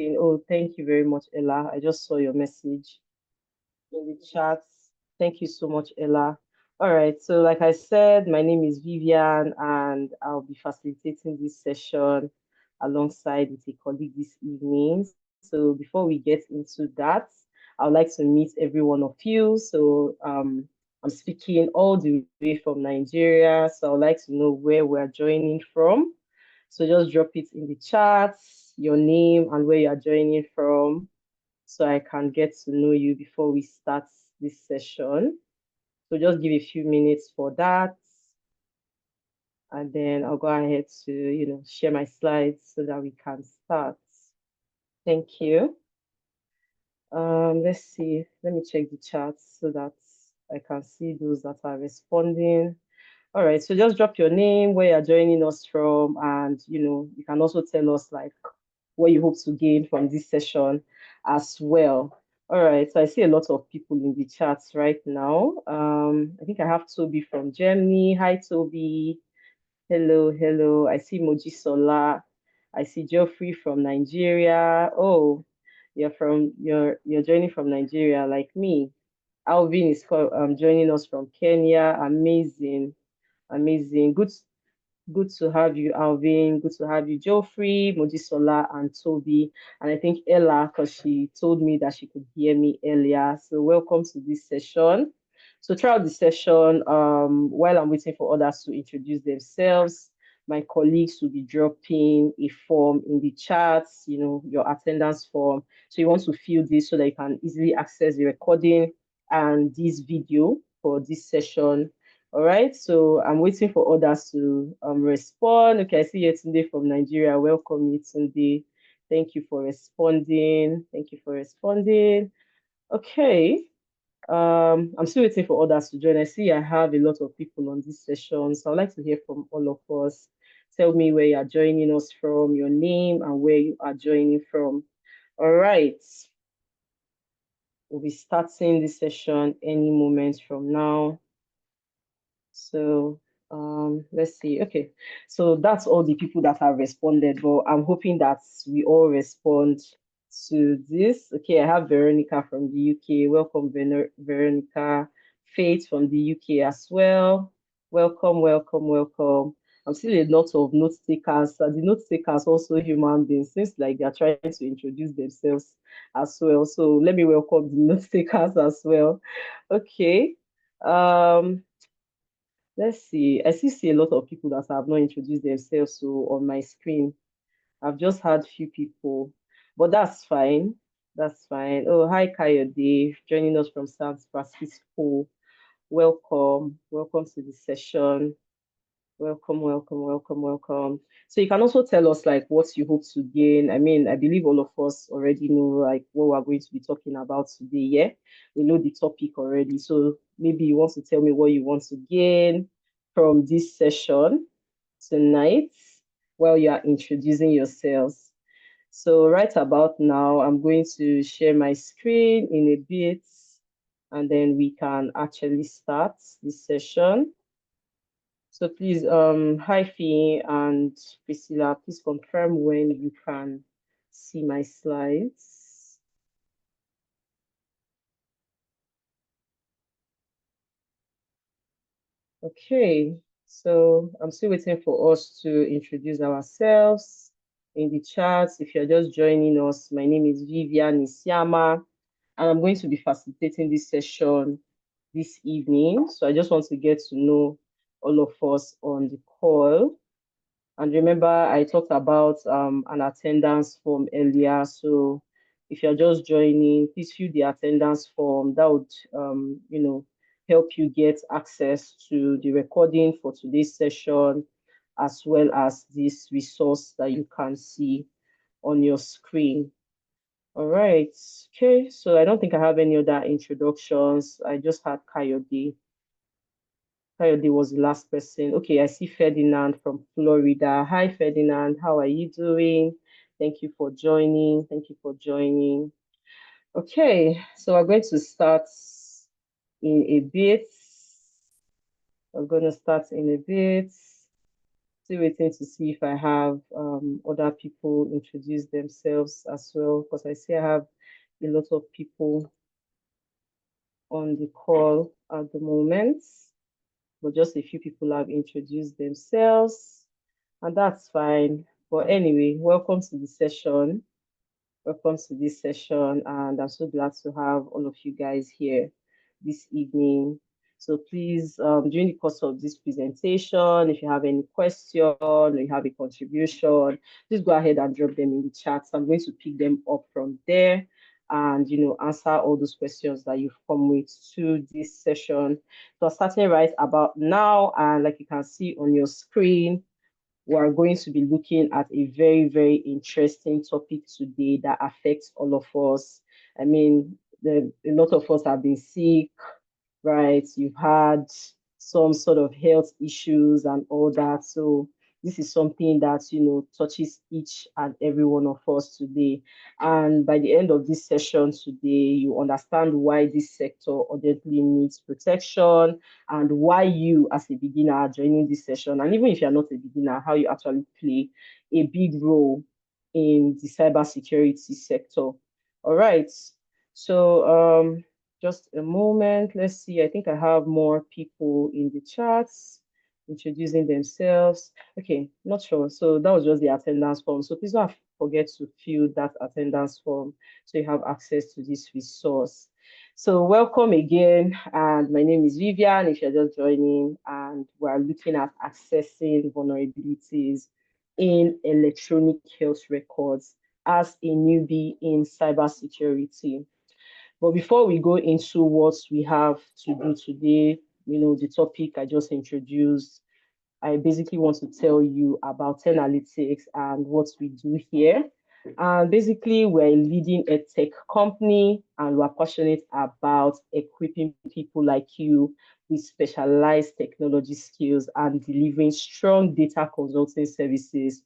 Oh, thank you very much, Ella. I just saw your message in the chat. Thank you so much, Ella. All right, so like I said, my name is Vivian, and I'll be facilitating this session alongside with a colleague this evening. So before we get into that, I would like to meet every one of you. So I'm speaking all the way from Nigeria, so I would like to know where we're joining from. So just drop it in the chat, your name and where you are joining from, so I can get to know you before we start this session. So just give a few minutes for that. And then I'll go ahead to, share my slides so that we can start. Thank you. Let's see. Let me check the chat so that I can see those that are responding. All right, so just drop your name, where you're joining us from, and you can also tell us like what you hope to gain from this session as well. All right, so I see a lot of people in the chats right now. I think I have Toby from Germany. Hi, Toby. Hello, hello. I see Moji Sola. I see Geoffrey from Nigeria. Oh, you're joining from Nigeria like me. Alvin is joining us from Kenya. Amazing, amazing. Good to have you, Alvin. Good to have you, Geoffrey, Mojisola, and Toby. And I think Ella, because she told me that she could hear me earlier. So welcome to this session. So throughout the session, while I'm waiting for others to introduce themselves, my colleagues will be dropping a form in the chats, your attendance form. So you want to fill this so that you can easily access the recording and this video for this session. All right, so I'm waiting for others to respond. Okay, I see Yetunde from Nigeria. Welcome, Yetunde. Thank you for responding. Thank you for responding. Okay, I'm still waiting for others to join. I see I have a lot of people on this session, so I'd like to hear from all of us. Tell me where you are joining us from, your name, and where you are joining from. All right, we'll be starting this session any moment from now. So let's see. Okay, so that's all the people that have responded, but I'm hoping that we all respond to this. Okay, I have Veronica from the UK. Welcome, Veronica. Faith from the UK as well. Welcome, welcome, welcome. I'm still a lot of note takers. The note takers also human beings. Seems like they're trying to introduce themselves as well. So let me welcome the note takers as well. Okay. Let's see. I still see a lot of people that have not introduced themselves so on my screen. I've just had few people, but that's fine. That's fine. Oh, hi, Kayode, joining us from San Francisco. Welcome. Welcome to the session. Welcome, welcome, welcome, welcome. So you can also tell us like what you hope to gain. I mean, I believe all of us already know like what we're going to be talking about today. Yeah, we know the topic already. So maybe you want to tell me what you want to gain from this session tonight while you are introducing yourselves. So right about now, I'm going to share my screen in a bit, and then we can actually start this session. So please, hi Fee and Priscilla, please confirm when you can see my slides. Okay, so I'm still waiting for us to introduce ourselves in the chat. If you're just joining us, my name is Vivian Isiama, and I'm going to be facilitating this session this evening. So I just want to get to know all of us on the call. And remember, I talked about an attendance form earlier. So if you're just joining, please fill the attendance form. That would, help you get access to the recording for today's session, as well as this resource that you can see on your screen. All right. Okay. So I don't think I have any other introductions. I just had Coyote. Coyote was the last person. Okay, I see Ferdinand from Florida. Hi, Ferdinand. How are you doing? Thank you for joining. Thank you for joining. Okay, so we're going to start in a bit. We're going to start in a bit. Still waiting to see if I have other people introduce themselves as well, because I see I have a lot of people on the call at the moment, but just a few people have introduced themselves, and that's fine. But anyway, welcome to the session. Welcome to this session, and I'm so glad to have all of you guys here this evening. So please, during the course of this presentation, if you have any question or you have a contribution, please go ahead and drop them in the chat. So I'm going to pick them up from there and answer all those questions that you've come with to this session. So starting right about now, and like you can see on your screen, we are going to be looking at a very, very interesting topic today that affects all of us. I mean, a lot of us have been sick, right? You've had some sort of health issues and all that. So this is something that, touches each and every one of us today. And by the end of this session today, you understand why this sector urgently needs protection and why you, as a beginner, are joining this session. And even if you're not a beginner, how you actually play a big role in the cybersecurity sector. All right. So just a moment. Let's see. I think I have more people in the chats introducing themselves. Okay, not sure. So that was just the attendance form. So please don't forget to fill that attendance form so you have access to this resource. So welcome again. And my name is Vivian, if you're just joining, and we're looking at accessing vulnerabilities in electronic health records as a newbie in cybersecurity. But before we go into what we have to do today, the topic I just introduced, I basically want to tell you about 10 Analytics and what we do here. And basically, we're a leading edtech company, and we're passionate about equipping people like you with specialized technology skills and delivering strong data consulting services.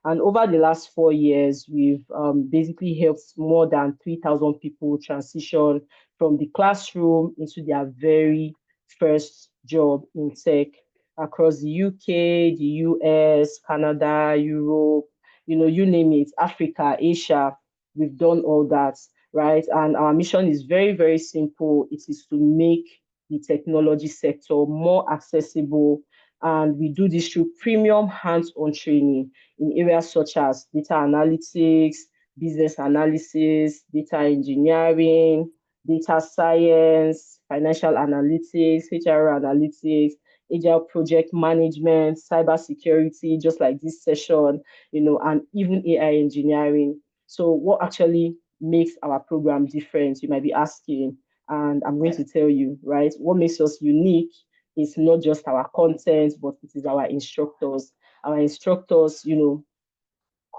And over the last 4 years, we've basically helped more than 3,000 people transition from the classroom into their very first job in tech across the UK, the US, Canada, Europe, you name it, Africa, Asia. We've done all that, right? And our mission is very, very simple. It is to make the technology sector more accessible. And we do this through premium hands-on training in areas such as data analytics, business analysis, data engineering, data science, financial analytics, HR analytics, agile project management, cybersecurity, just like this session, and even AI engineering. So what actually makes our program different, you might be asking, and I'm going to tell you, right? What makes us unique is not just our content, but it is our instructors. Our instructors,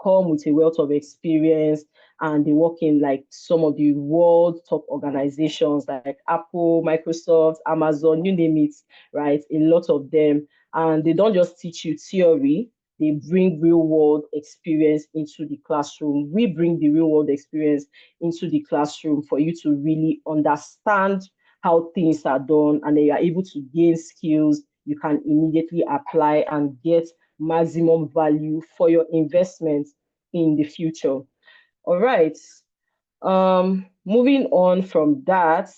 come with a wealth of experience, and they work in like some of the world top organizations like Apple, Microsoft, Amazon, you name it, right? A lot of them. And they don't just teach you theory, they bring real world experience into the classroom. We bring the real world experience into the classroom for you to really understand how things are done, and then you are able to gain skills you can immediately apply and get maximum value for your investment in the future. All right. Moving on from that,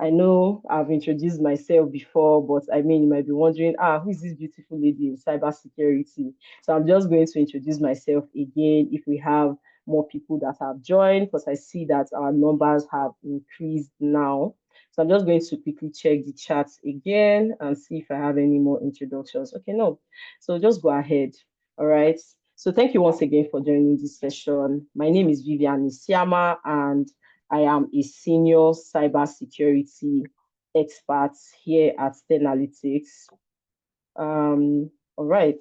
I know I've introduced myself before, but I mean, you might be wondering, who is this beautiful lady in cybersecurity? So I'm just going to introduce myself again if we have more people that have joined, because I see that our numbers have increased now. So I'm just going to quickly check the chat again and see if I have any more introductions. Okay, no. So just go ahead. All right. So thank you once again for joining this session. My name is Vivian Isiama, and I am a senior cybersecurity expert here at Analytics. All right.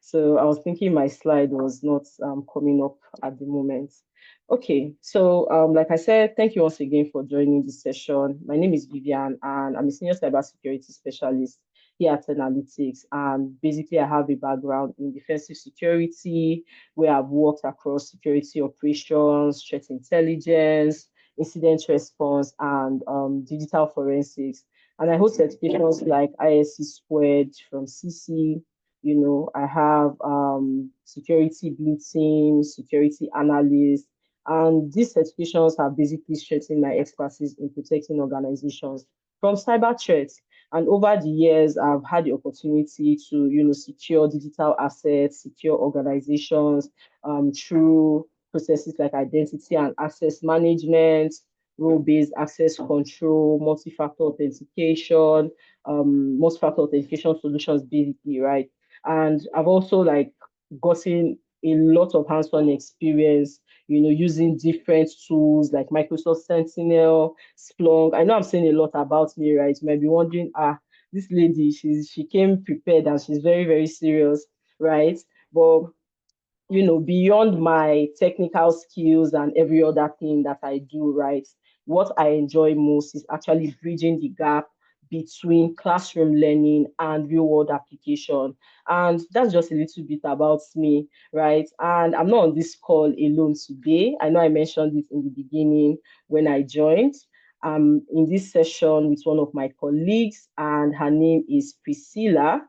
So I was thinking my slide was not coming up at the moment. Okay, so like I said, thank you once again for joining this session. My name is Vivian, and I'm a senior cybersecurity specialist here at Analytics. And basically, I have a background in defensive security, where I've worked across security operations, threat intelligence, incident response, and digital forensics. And I hold certifications like ISC squared from CC, I have security blue team, security analyst, and these certifications have basically strengthened my expertise in protecting organizations from cyber threats. And over the years, I've had the opportunity to, secure digital assets, secure organizations through processes like identity and access management, role-based access control, multi-factor authentication solutions, basically, right? And I've also like gotten a lot of hands-on experience, using different tools like Microsoft Sentinel, Splunk. I know I'm saying a lot about me, right? You might be wondering, this lady, she came prepared and she's very, very serious, right? But beyond my technical skills and every other thing that I do, right, what I enjoy most is actually bridging the gap between classroom learning and real world application. And that's just a little bit about me, right? And I'm not on this call alone today. I know I mentioned it in the beginning when I joined. I'm in this session with one of my colleagues, and her name is Priscilla,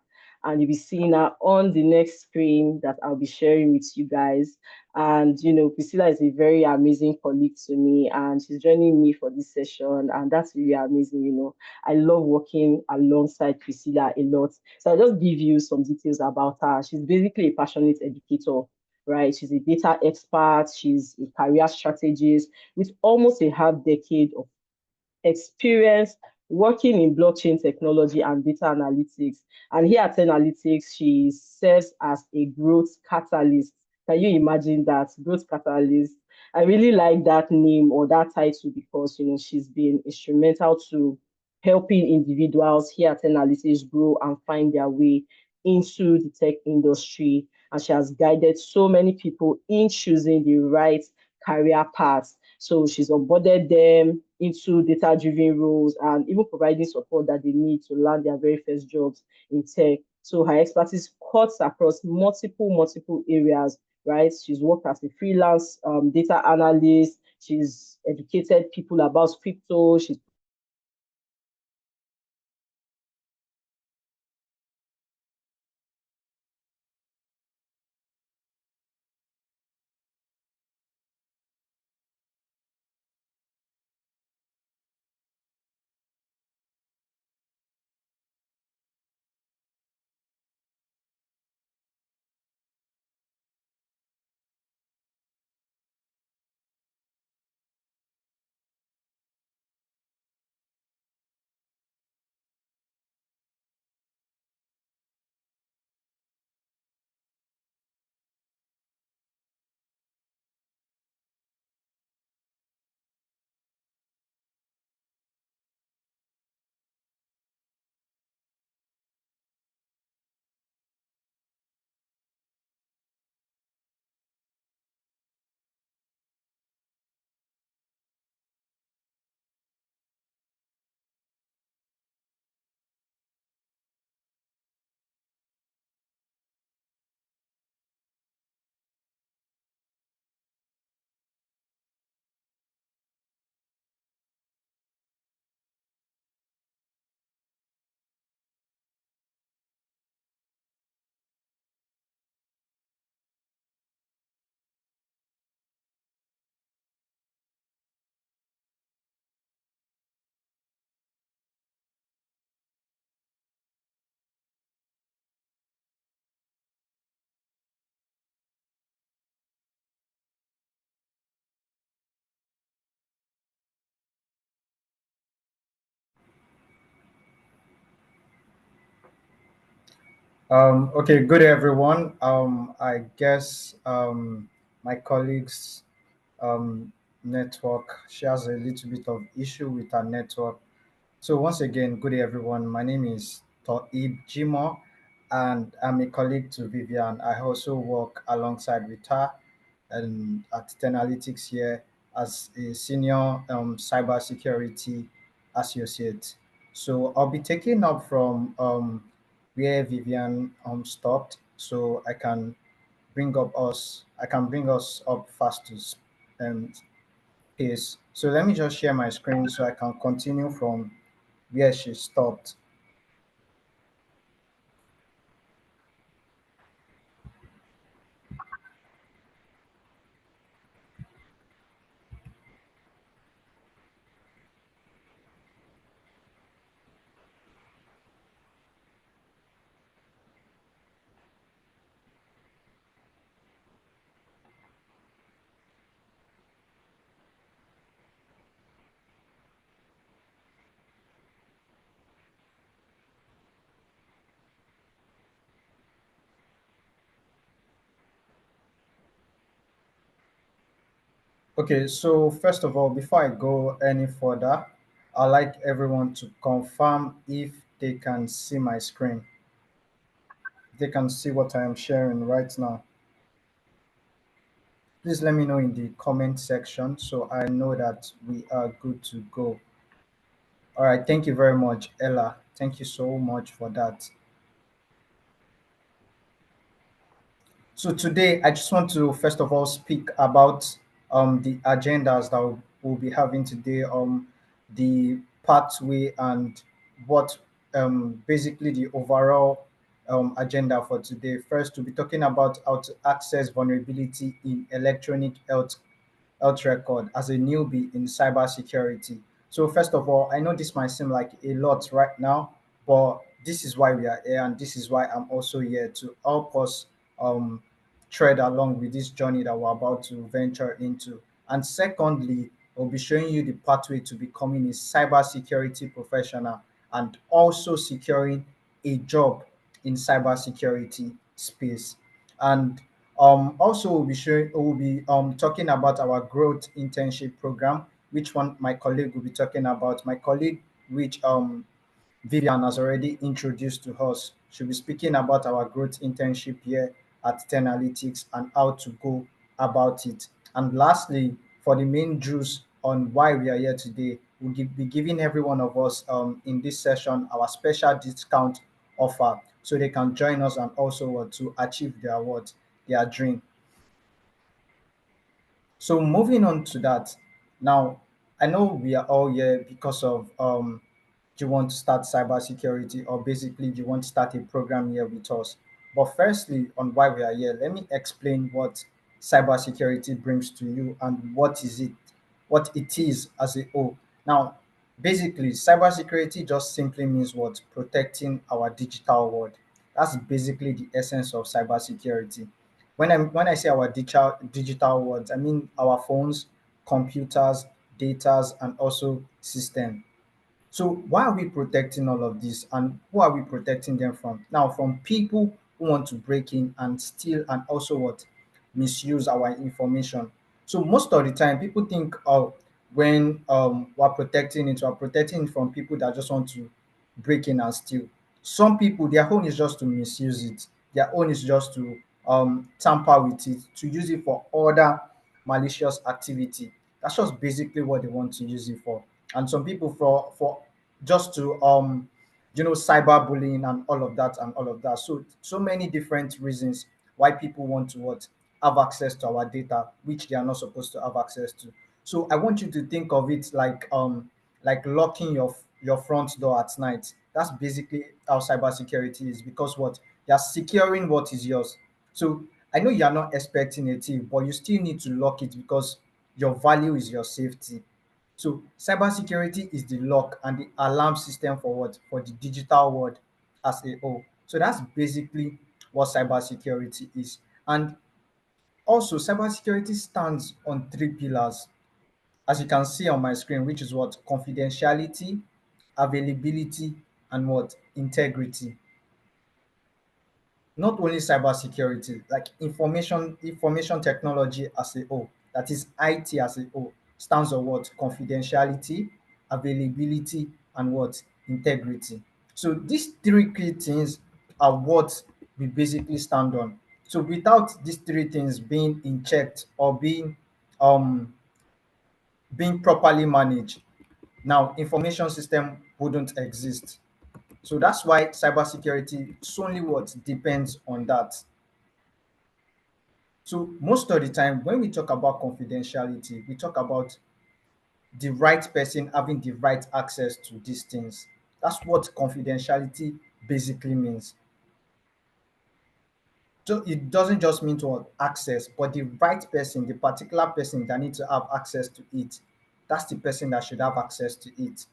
and you'll be seeing her on the next screen that I'll be sharing with you guys. And Priscilla is a very amazing colleague to me, and she's joining me for this session, and that's really amazing. I love working alongside Priscilla a lot. So I'll just give you some details about her. She's basically a passionate educator. Right, she's a data expert, she's a career strategist with almost a half decade of experience working in blockchain technology and data analytics. And here at Analytics, she serves as a growth catalyst. Can you imagine that? Growth catalyst. I really like that name or that title because she's been instrumental to helping individuals here at Analytics grow and find their way into the tech industry. And she has guided so many people in choosing the right career path. So she's onboarded them into data-driven roles and even providing support that they need to land their very first jobs in tech. So her expertise cuts across multiple areas, right? She's worked as a freelance data analyst. She's educated people about crypto. She's Okay, good everyone. I guess my colleagues' network, she has a little bit of issue with her network. So once again, good day everyone. My name is Toib Jimo, and I'm a colleague to Vivian. I also work alongside with her and at Analytics here as a senior cybersecurity associate. So I'll be taking up from where Vivian stopped, so I can bring us up fast to pace. So let me just share my screen so I can continue from where she stopped. Okay, so first of all, before I go any further, I'd like everyone to confirm if they can see my screen. They can see what I am sharing right now. Please let me know in the comment section so I know that we are good to go. All right, thank you very much, Ella. Thank you so much for that. So today, I just want to first of all speak about the agendas that we'll be having today, the pathway and what basically the overall agenda for today. First, we'll be talking about how to access vulnerability in electronic health record as a newbie in cybersecurity. So first of all, I know this might seem like a lot right now, but this is why we are here, and this is why I'm also here to help us um, tread along with this journey that we're about to venture into. And secondly, I'll be showing you the pathway to becoming a cybersecurity professional and also securing a job in cybersecurity space. And also, we'll be talking about our growth internship program, which one my colleague will be talking about. My colleague, which Vivian has already introduced to us. She'll be speaking about our growth internship here at 10 Analytics and how to go about it. And lastly, for the main juice on why we are here today, be giving every one of us in this session our special discount offer so they can join us and also to achieve their what their dream. So moving on to that, now I know we are all here because of you want to start cybersecurity or basically you want to start a program here with us. But firstly, on why we are here, let me explain what cybersecurity brings to you and what it is as a whole. Now, basically, cybersecurity just simply means what protecting our digital world. That's basically the essence of cybersecurity. When I say our digital worlds, I mean our phones, computers, datas, and also system. So why are we protecting all of this, and who are we protecting them from? Now, from people who want to break in and steal and also what misuse our information. So most of the time, people think, oh, when we're protecting it from people that just want to break in and steal. Some people, their own is just to misuse it. Their own is just to tamper with it, to use it for other malicious activity. That's just basically what they want to use it for. And some people for just to cyberbullying and all of that. So many different reasons why people want to what have access to our data which they are not supposed to have access to. So I want you to think of it like locking your front door at night. That's basically how cybersecurity is, because what you're securing what is yours. So I know you're not expecting a thief, but you still need to lock it because your value is your safety. So cybersecurity is the lock and the alarm system for what? For the digital world as a whole. So that's basically what cybersecurity is. And also cybersecurity stands on three pillars, as you can see on my screen, which is what? Confidentiality, availability, and what? Integrity. Not only cybersecurity, like information technology as a whole, that is IT as a whole, stands on what? Confidentiality, availability, and what? Integrity. So these three key things are what we basically stand on. So without these three things being in checked or um being properly managed, now information system wouldn't exist. So that's why cybersecurity solely what depends on that. So most of the time, when we talk about confidentiality, we talk about the right person having the right access to these things. That's what confidentiality basically means. So it doesn't just mean to access, but the right person, the particular person that needs to have access to it, that's the person that should have access to it.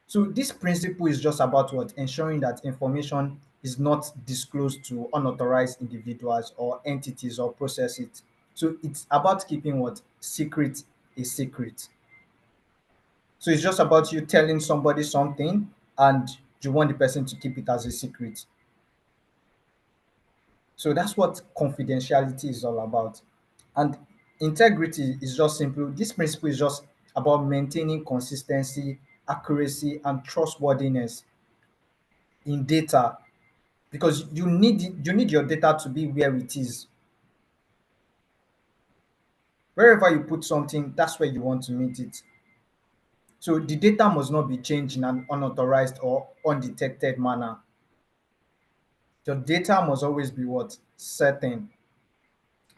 So this principle is just about what? Ensuring that information is not disclosed to unauthorized individuals or entities or process it. So it's about keeping what? Secret a secret. So it's just about you telling somebody something and you want the person to keep it as a secret. So that's what confidentiality is all about. And Integrity is just simple. This principle is just about maintaining consistency, accuracy, and trustworthiness in data, because you need your data to be where it is. Wherever you put something, that's where you want to meet it. So the data must not be changed in an unauthorized or undetected manner. Your data must always be what? Certain.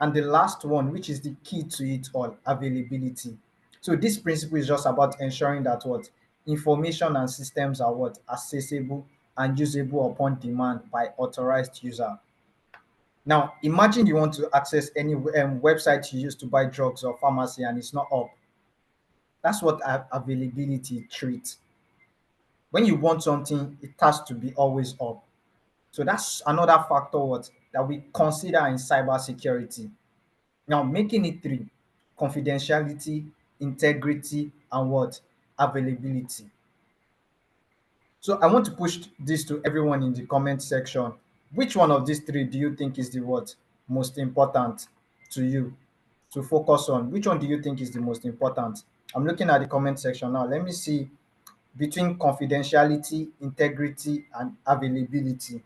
And the last one, which is the key to it all, availability. So this principle is just about ensuring that what? Information and systems are what? Accessible and usable upon demand by authorized user. Now, imagine you want to access any website you use to buy drugs or pharmacy and it's not up. That's what availability treats. When you want something, it has to be always up. So that's another factor what that we consider in cybersecurity. Now, making it three: confidentiality, integrity, and what? Availability. So I want to push this to everyone in the comment section. Which one of these three do you think is the what? Most important to you to focus on? Which one do you think is the most important? I'm looking at the comment section now. Let me see between confidentiality, integrity, and availability.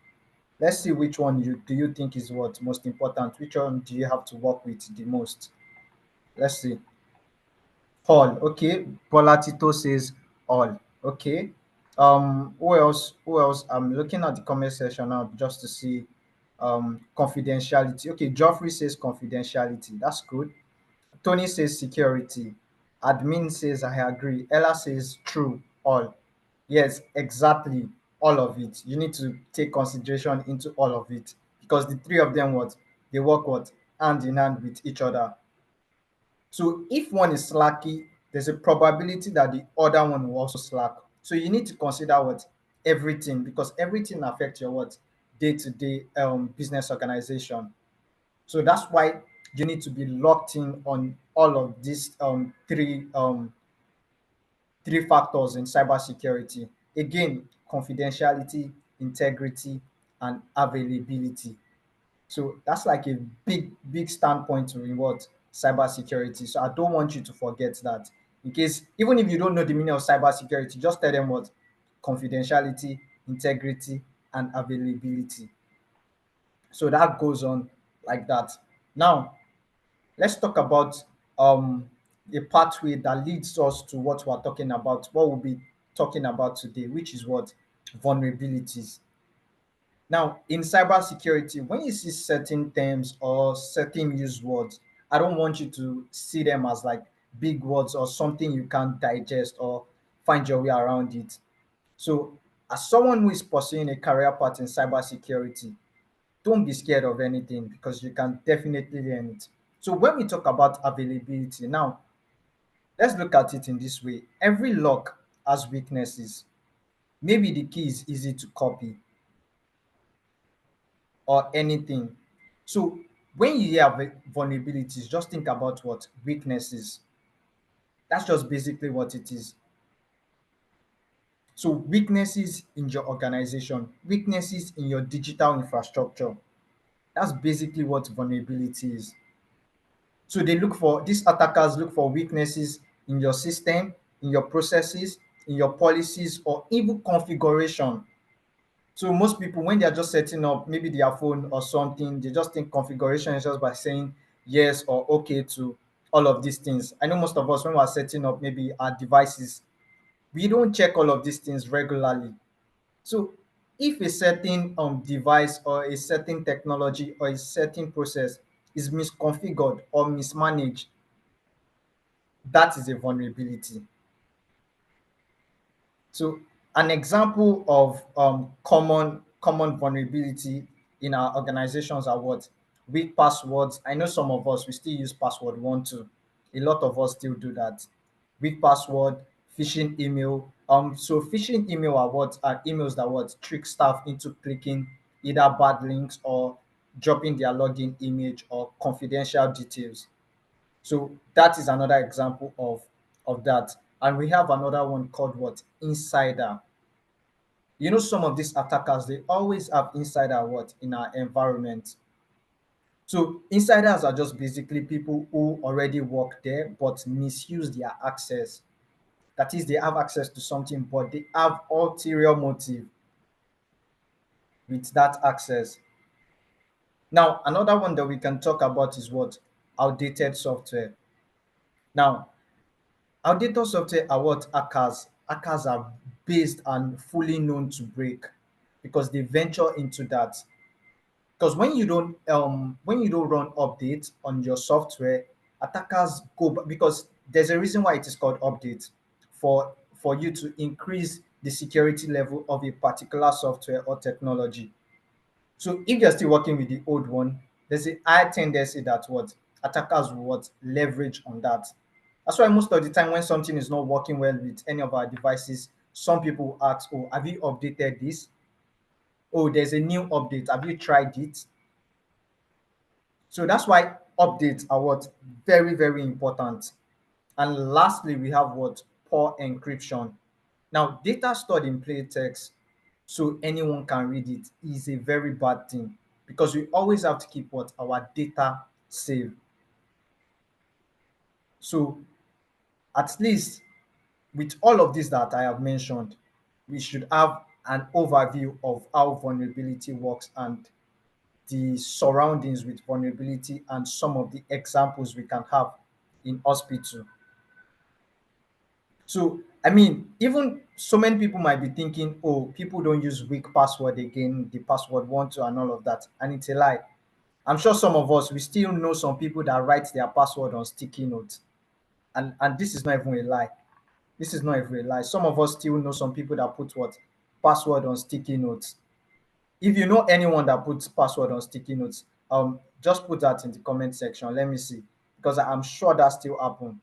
Let's see which one you do you think is what most important. Which one do you have to work with the most? Let's see. All. Okay. Bolatito says all. Okay. Who else? Who else? I'm looking at the comment section now just to see confidentiality. Okay, Geoffrey says confidentiality. That's good. Tony says security. Admin says I agree. Ella says true. All. Yes, exactly. All of it. You need to take consideration into all of it because the three of them what they work what hand in hand with each other. So if one is slacky, there's a probability that the other one will also slack. So you need to consider what everything, because everything affects your what day-to-day business organization. So that's why you need to be locked in on all of these three factors in cybersecurity. Again, confidentiality, integrity, and availability. So that's like a big standpoint in what cybersecurity. So I don't want you to forget that. In case, even if you don't know the meaning of cybersecurity, just tell them what confidentiality, integrity, and availability. So that goes on like that. Now, let's talk about um a pathway that leads us to what we're talking about, what we'll be talking about today, which is what vulnerabilities. Now, in cybersecurity, when you see certain terms or certain used words, I don't want you to see them as like big words or something you can't digest or find your way around it. So, as someone who is pursuing a career path in cybersecurity, don't be scared of anything because you can definitely learn it. So, when we talk about availability, now let's look at it in this way. Every lock has weaknesses. Maybe the key is easy to copy or anything. So when you hear vulnerabilities, just think about what weaknesses. That's just basically what it is. So weaknesses in your organization, weaknesses in your digital infrastructure. That's basically what vulnerability is. So these attackers look for weaknesses in your system, in your processes, in your policies, or even configuration. So most people, when they are just setting up maybe their phone or something, they just think configuration is just by saying yes or okay to all of these things. I know most of us, when we're setting up maybe our devices, we don't check all of these things regularly. So if a certain device or a certain technology or a certain process is misconfigured or mismanaged, that is a vulnerability. So an example of common vulnerability in our organizations are what? Weak passwords. I know some of us we still use password one two. A lot of us still do that. Weak password, phishing email. So phishing email are what are emails that what trick staff into clicking either bad links or dropping their login image or confidential details. So that is another example of that. And we have another one called what? Insider. You know, some of these attackers, they always have insider what in our environment. So insiders are just basically people who already work there but misuse their access. That is, they have access to something, but they have ulterior motive with that access. Now, another one that we can talk about is what? Outdated software. Now, outdated software are what hackers. Hackers are based and fully known to break because they venture into that. Because when you don't run updates on your software, attackers because there's a reason why it is called update for you to increase the security level of a particular software or technology. So if you're still working with the old one, there's a high tendency that what attackers will what leverage on that. That's why most of the time when something is not working well with any of our devices, some people will ask, "Oh, have you updated this? Oh, there's a new update. Have you tried it?" So that's why updates are what very, very important. And lastly, we have what poor encryption. Now, data stored in plain text so anyone can read it is a very bad thing because we always have to keep what our data safe. So at least with all of this that I have mentioned, we should have an overview of how vulnerability works and the surroundings with vulnerability and some of the examples we can have in hospital. So, I mean, even so many people might be thinking, oh, people don't use weak password again, the password one, two, and all of that. And it's a lie. I'm sure some of us, we still know some people that write their password on sticky notes. And this is not even a lie. This is not even a lie. Some of us still know some people that put what? Password on sticky notes. If you know anyone that puts password on sticky notes, just put that in the comment section. Let me see. Because I'm sure that still happen.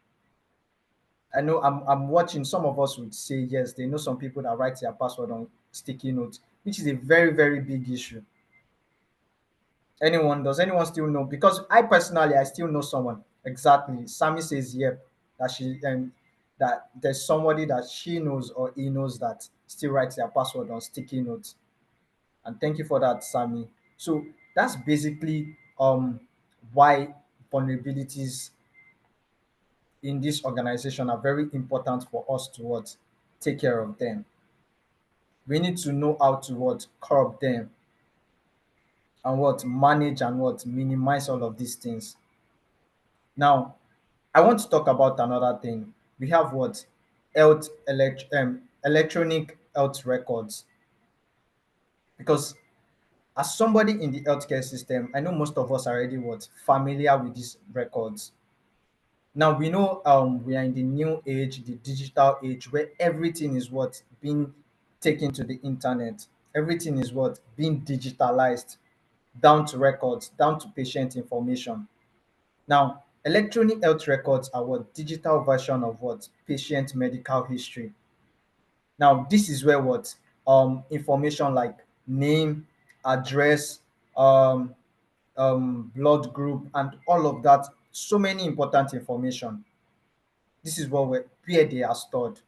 I know I'm watching some of us would say yes, they know some people that write their password on sticky notes, which is a very, very big issue. Does anyone still know? Because I personally I still know someone. Exactly. Sammy says yep, that she that there's somebody that she knows or he knows that still writes their password on sticky notes. And thank you for that, Sammy. So that's basically why vulnerabilities in this organization are very important for us to what take care of them. We need to know how to what curb them and what manage and what minimize all of these things. Now, I want to talk about another thing. We have what electronic health records because as somebody in the healthcare system, I know most of us are already what familiar with these records. Now we know we are in the new age, the digital age, where everything is what being taken to the internet. Everything is what being digitalized, down to records, down to patient information. Now, electronic health records are what digital version of what patient medical history. Now, this is where what information like name, address, um, blood group, and all of that. So many important information. This is where they are stored.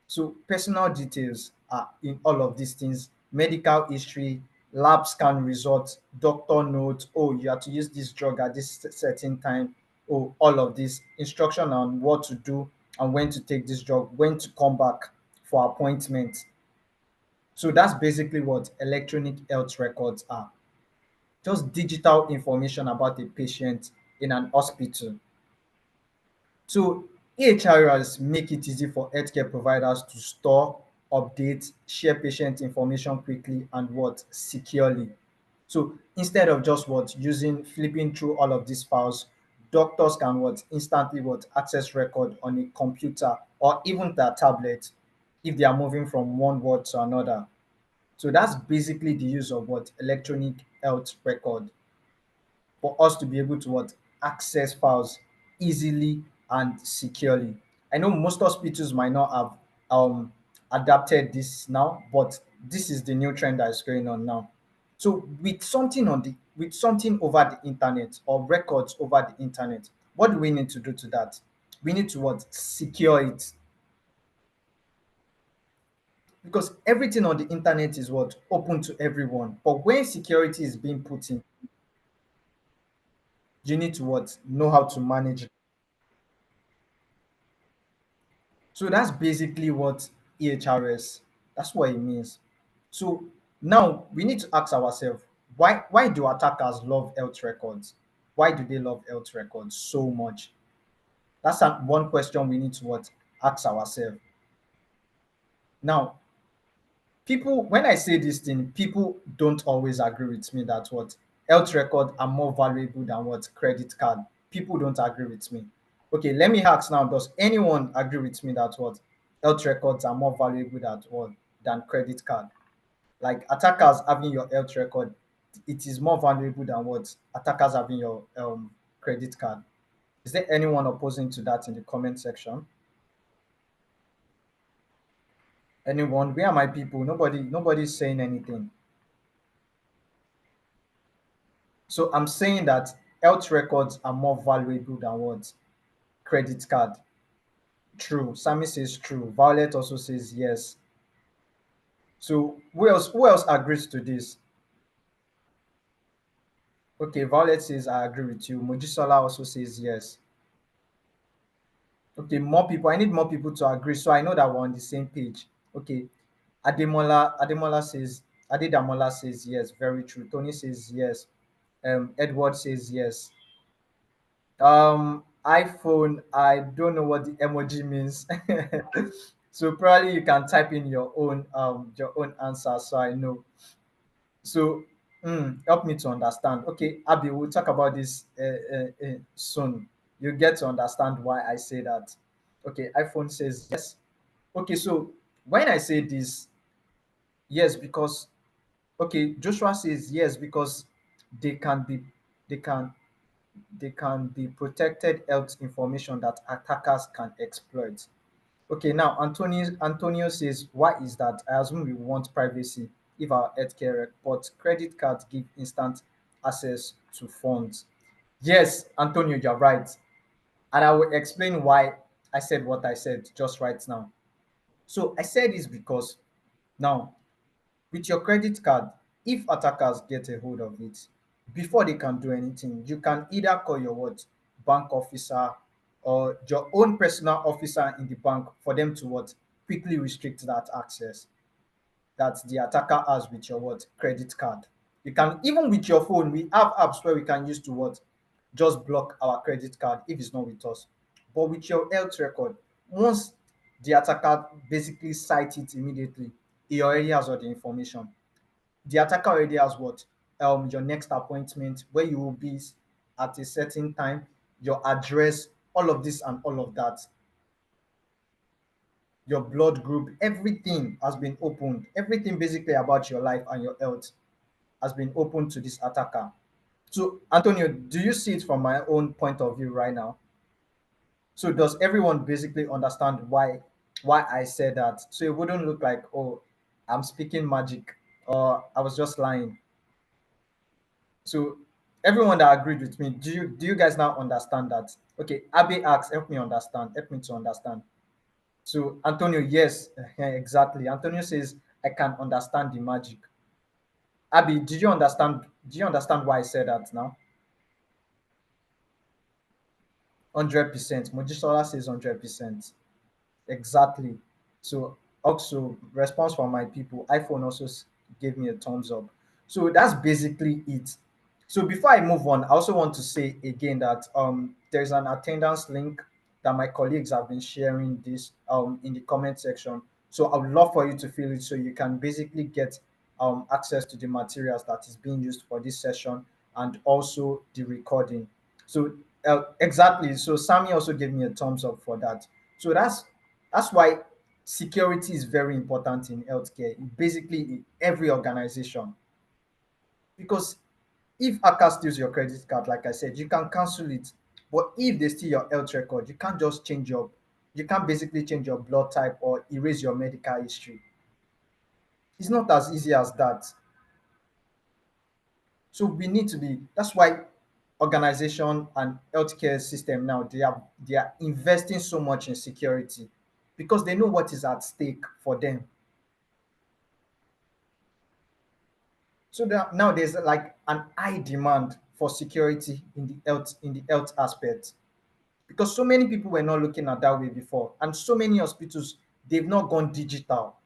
So personal details are in all of these things: medical history, lab scan results, doctor notes. Oh, you have to use this drug at this certain time. Oh, all of this instruction on what to do and when to take this drug, when to come back for appointment. So that's basically what electronic health records are. Just digital information about a patient in an hospital. So EHRs make it easy for healthcare providers to store, update, share patient information quickly and what securely. So instead of just what using flipping through all of these files, doctors can what instantly what access record on a computer or even their tablet if they are moving from one ward to another. So that's basically the use of what electronic health record for us to be able to what access files easily and securely. I know most hospitals might not have adapted this now, but this is the new trend that is going on now. So with something over the internet or records over the internet, what do we need to do to that? We need to what secure it because everything on the internet is what open to everyone. But when security is being put in, You need to what? Know how to manage. So that's basically what EHRS, that's what it means. So now we need to ask ourselves, why do attackers love health records? Why do they love health records so much? That's one question we need to what? Ask ourselves. Now, people, when I say this thing, people don't always agree with me that what? Health records are more valuable than what? Credit card. People don't agree with me. Okay, let me ask now, does anyone agree with me that what? Health records are more valuable than what? Than credit card? Like attackers having your health record, it is more valuable than what? Attackers having your credit card. Is there anyone opposing to that in the comment section? Anyone? Where are my people? Nobody's saying anything. So I'm saying that health records are more valuable than what? Credit card. True. Sammy says true. Violet also says yes. So who else agrees to this? Okay, Violet says I agree with you. Mojisola also says yes. Okay, more people. I need more people to agree so I know that we're on the same page. Okay. Ademola says Adedamola says yes, very true. Tony says yes. Edward says yes. iPhone, I don't know what the emoji means. So probably you can type in your own answer so I know. So help me to understand. Okay, Abby, we'll talk about this soon. You get to understand why I say that. Okay, iPhone says yes. Okay, so when I say this, yes, because okay, Joshua says yes because they can be they can they can be protected health information that attackers can exploit. Okay, now Antonio says, why is that? I assume we want privacy if our healthcare but credit cards give instant access to funds. Yes, Antonio, you're right. And I will explain why I said what I said just right now. So I said this because now with your credit card, if attackers get a hold of it, before they can do anything, you can either call your what? Bank officer or your own personal officer in the bank for them to what? Quickly restrict that access that the attacker has with your what? Credit card. You can even with your phone, we have apps where we can use to what? Just block our credit card if it's not with us. But with your health record, once the attacker basically cites it immediately, he already has all the information. The attacker already has what? Your next appointment, where you will be at a certain time, your address, all of this and all of that, your blood group, everything has been opened. Everything basically about your life and your health has been opened to this attacker. So, Antonio, do you see it from my own point of view right now? So, does everyone basically understand why I said that? So it wouldn't look like, oh, I'm speaking magic or I was just lying. So everyone that agreed with me, do you guys now understand that? Okay, Abby asks, help me understand, help me to understand. So Antonio, yes, exactly. Antonio says, I can understand the magic. Abby, did you understand? Do you understand why I said that now? 100%. Mojisola says 100%. Exactly. So also response from my people, iPhone also gave me a thumbs up. So that's basically it. So before I move on, I also want to say again that there's an attendance link that my colleagues have been sharing this in the comment section. So I would love for you to fill it so you can basically get access to the materials that is being used for this session and also the recording. So exactly. So Sammy also gave me a thumbs up for that. So that's why security is very important in healthcare, basically in every organization. Because if hacker steals your credit card, like I said, you can cancel it. But if they steal your health record, you can't basically change your blood type or erase your medical history. It's not as easy as that. So we need to be, that's why organization and healthcare system now they are investing so much in security because they know what is at stake for them. So that now there's like an high demand for security in the health aspect, because so many people were not looking at that way before, and so many hospitals, they've not gone digital.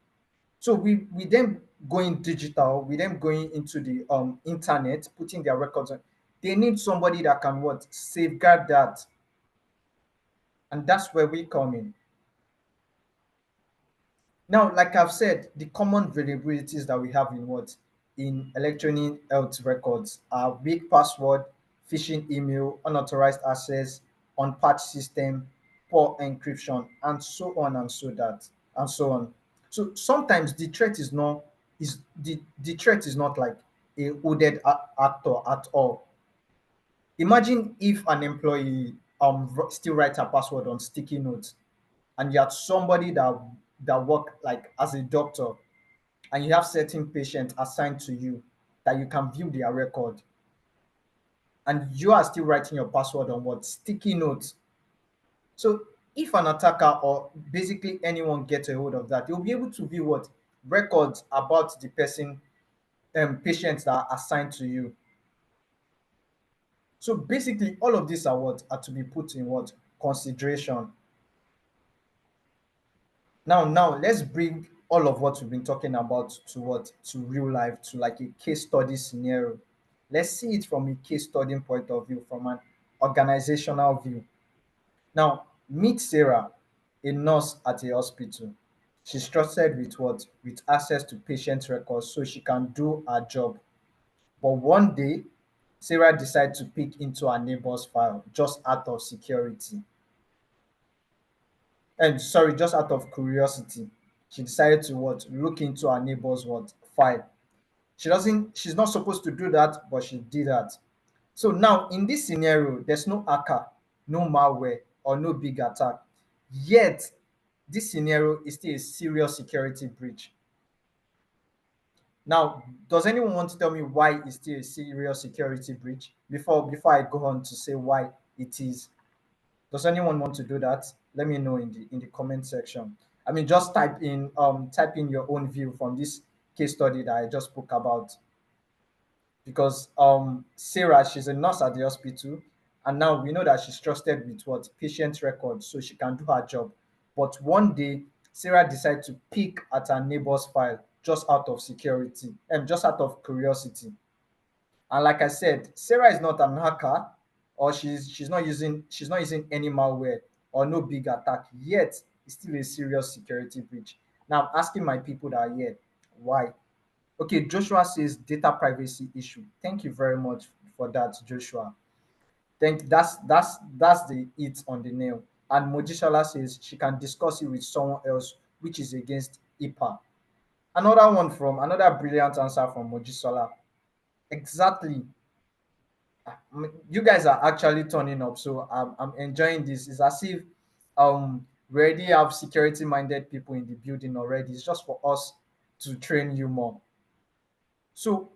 So we then going digital, we then going into the internet, putting their records on. They need somebody that can what safeguard that, and that's where we come in. Now, like I've said, the common vulnerabilities that we have in what in electronic health records are weak password, phishing email, unauthorized access, unpatched system, poor encryption, and so on and so that and so on. So sometimes the threat is not like a hooded actor at all. Imagine if an employee still writes a password on sticky notes, and you have somebody that work like as a doctor, and you have certain patients assigned to you that you can view their record, and you are still writing your password on what sticky notes. So if an attacker or basically anyone gets a hold of that, they'll be able to view what records about the person, patients that are assigned to you. So basically all of these are what are to be put in what consideration. Now let's bring all of what we've been talking about to what to real life, to like a case study scenario. Let's see it from a case study point of view, from an organizational view. Now meet Sarah, a nurse at a hospital. She's trusted with what with access to patient records so she can do her job. But one day Sarah decided to peek into her neighbor's file just out of security. And sorry, just out of curiosity. She decided to what look into her neighbor's what file. She's not supposed to do that, but she did that. So now in this scenario, there's no hacker, no malware, or no big attack. Yet this scenario is still a serious security breach. Now, does anyone want to tell me why it's still a serious security breach before I go on to say why it is? Does anyone want to do that? Let me know in the comment section. I mean, just type in your own view from this case study that I just spoke about. Because Sarah, she's a nurse at the hospital, and now we know that she's trusted with what patient records, so she can do her job. But one day, Sarah decided to peek at her neighbor's file just out of security and just out of curiosity. And like I said, Sarah is not an hacker, or she's not using any malware or no big attack. Yet it's still a serious security breach. Now I'm asking my people that are here, why? Okay, Joshua says data privacy issue. Thank you very much for that, Joshua. That's the it on the nail. And Mojisola says she can discuss it with someone else, which is against IPA. Another brilliant answer from Mojisola. Exactly. You guys are actually turning up, so I'm enjoying this. It's as if we already have security minded people in the building already. It's just for us to train you more. So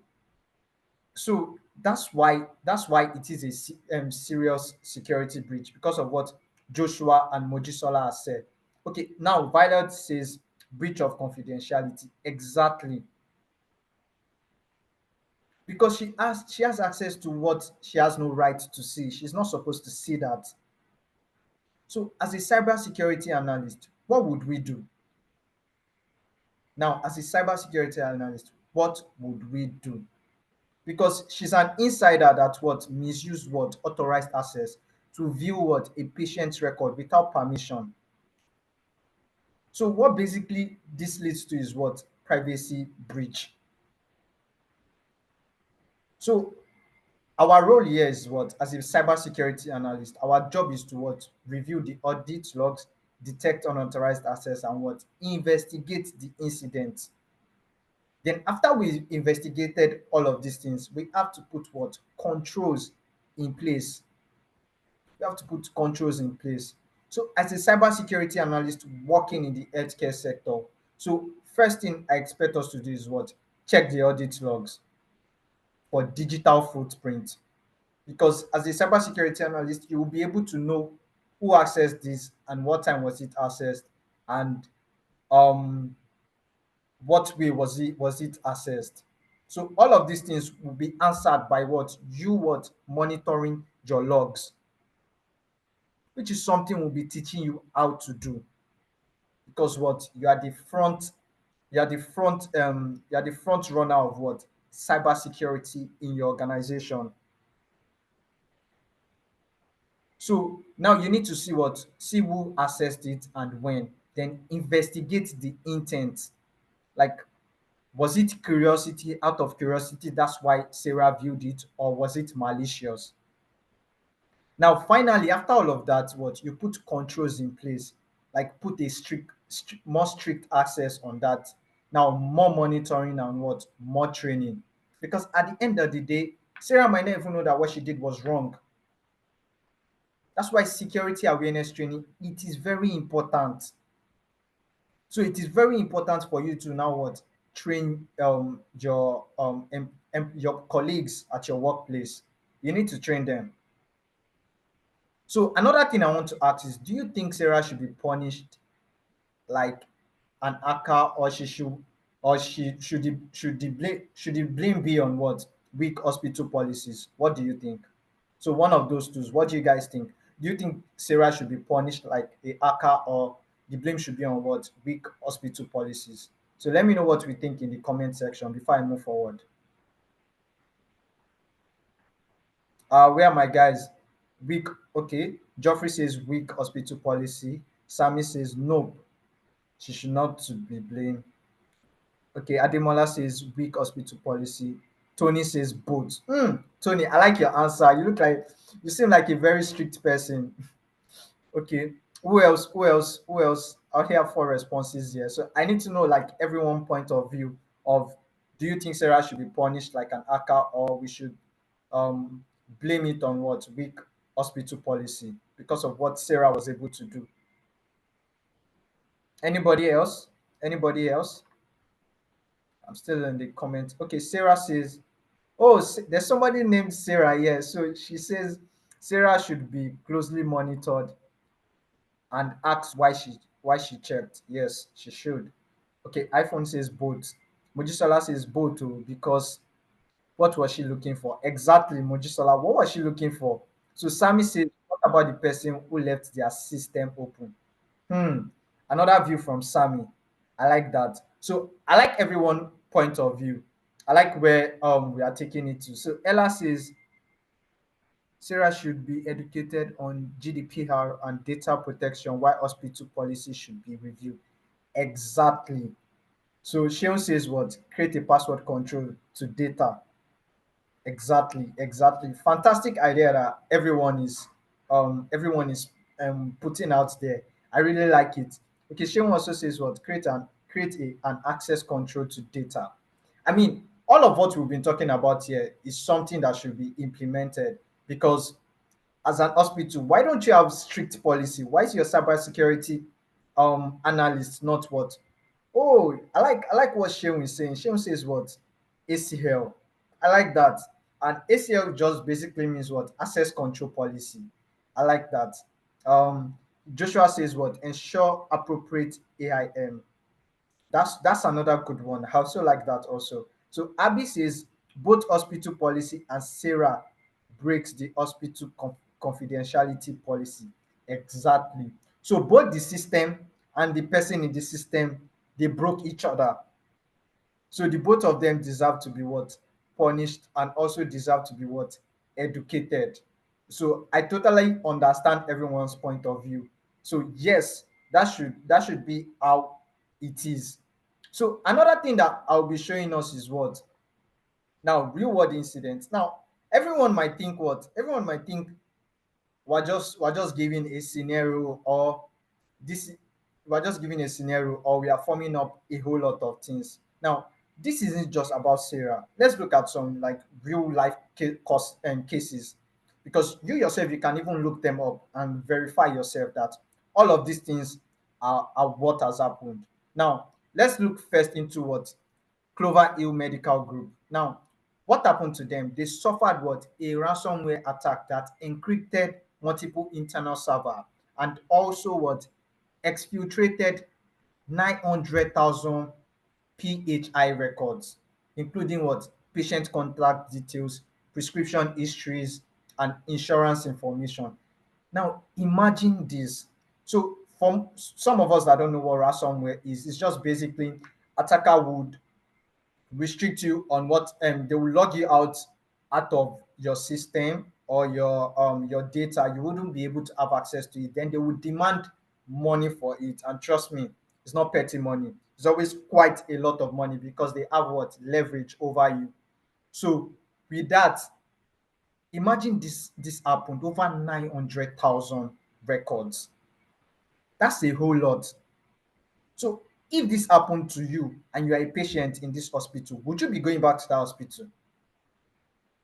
so that's why it is a serious security breach, because of what Joshua and Mojisola has said. Okay, now Violet says breach of confidentiality. Exactly, because she has access to what she has no right to see. She's not supposed to see that. So as a cybersecurity analyst, what would we do? Now, as a cybersecurity analyst, what would we do? Because she's an insider that what misused what authorized access to view what a patient's record without permission. So what basically this leads to is what privacy breach. So our role here is what, as a cybersecurity analyst, our job is to what review the audit logs, detect unauthorized access, and what investigate the incident. Then after we investigated all of these things, we have to put what controls in place. We have to put controls in place. So as a cybersecurity analyst working in the healthcare sector, so first thing I expect us to do is what? Check the audit logs for digital footprint. Because as a cybersecurity analyst, you will be able to know who accessed this and what time was it accessed, and um what way was it accessed. So all of these things will be answered by what monitoring your logs, which is something we'll be teaching you how to do, because what you are the front runner of what cybersecurity in your organization. So now you need to see who accessed it and when, then investigate the intent. Like, was it curiosity, out of curiosity, that's why Sarah viewed it, or was it malicious? Now, finally, after all of that, what you put controls in place, like put a more strict access on that. Now, more monitoring and what more training, because at the end of the day, Sarah might not even know that what she did was wrong. That's why security awareness training, it is very important. So it is very important for you to now what train your colleagues at your workplace. You need to train them. So another thing I want to ask is, do you think Sarah should be punished like an hacker, or should the blame be on what weak hospital policies? What do you think? So one of those two. What do you guys think? Do you think Sarah should be punished like a hacker, or the blame should be on what weak hospital policies? So let me know what we think in the comment section before I move forward. Where are my guys? Weak. Okay. Geoffrey says weak hospital policy. Sammy says nope. She should not to be blamed. Okay, Ademola says weak hospital policy. Tony says both. Tony, I like your answer. You seem like a very strict person. Okay. Who else? Who else? Who else? I'll hear four responses here. So I need to know like everyone point of view of, do you think Sarah should be punished like an hacker, or we should um blame it on what weak hospital policy because of what Sarah was able to do? Anybody else? Anybody else? I'm still in the comments. Okay, Sarah says, oh, there's somebody named Sarah here. So she says Sarah should be closely monitored and asked why she checked. Yes, she should. Okay, iPhone says both. Mojisola says both too, because what was she looking for? Exactly, Mojisola. What was she looking for? So Sammy says, what about the person who left their system open? Hmm. Another view from Sammy. I like that. So I like everyone point of view. I like where we are taking it to. So Ella says Sarah should be educated on GDPR and data protection, while hospital policy should be reviewed. Exactly. So Sheon says what? Create a password control to data. Exactly, exactly. Fantastic idea that everyone is putting out there. I really like it. Okay, Shane also says what? Create an access control to data. I mean, all of what we've been talking about here is something that should be implemented, because as an hospital, why don't you have strict policy? Why is your cybersecurity analyst not what? Oh, I like what Shane is saying. Shane says what? ACL. I like that. And ACL just basically means what? Access control policy. I like that. Um, Joshua says what? Ensure appropriate AIM. That's another good one. I also like that also. So Abby says both hospital policy and Sarah breaks the hospital confidentiality policy. Exactly. So both the system and the person in the system, they broke each other. So the both of them deserve to be what? Punished, and also deserve to be what? Educated. So I totally understand everyone's point of view. So yes, that should be how it is. So another thing that I'll be showing us is what? Now, real world incidents. Now, everyone might think we're just giving a scenario, or this we're just giving a scenario, or we are forming up a whole lot of things. Now, this isn't just about Sarah. Let's look at some like real life cases, because you yourself, you can even look them up and verify yourself that all of these things are what has happened. Now, let's look first into what Clover Hill Medical Group. Now, what happened to them? They suffered what? A ransomware attack that encrypted multiple internal server, and also what? Exfiltrated 900,000 PHI records, including what? patient contact details, prescription histories, and insurance information. Now, imagine this. So, from some of us that don't know what ransomware is, it's just basically attacker would restrict you on what they will log you out of your system or your data. You wouldn't be able to have access to it. Then they would demand money for it. And trust me, it's not petty money. It's always quite a lot of money because they have what leverage over you. So with that, imagine this happened over 900,000 records. That's a whole lot. So if this happened to you and you are a patient in this hospital, would you be going back to that hospital?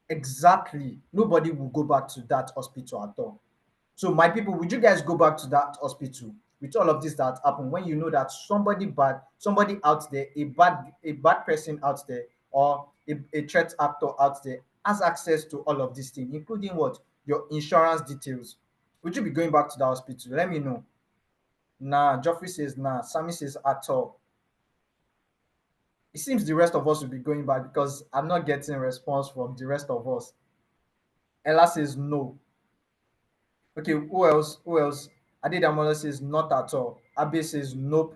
Exactly. Nobody will go back to that hospital at all. So my people, would you guys go back to that hospital with all of this that happened when you know that somebody bad, somebody out there, a bad person out there, or a threat actor out there has access to all of these things, including what? Your insurance details. Would you be going back to that hospital? Let me know. Nah, Geoffrey says nah. Sammy says at all. It seems the rest of us will be going back because I'm not getting a response from the rest of us. Ella says no. Okay, who else? Who else? Adedamola says not at all. Abe says nope.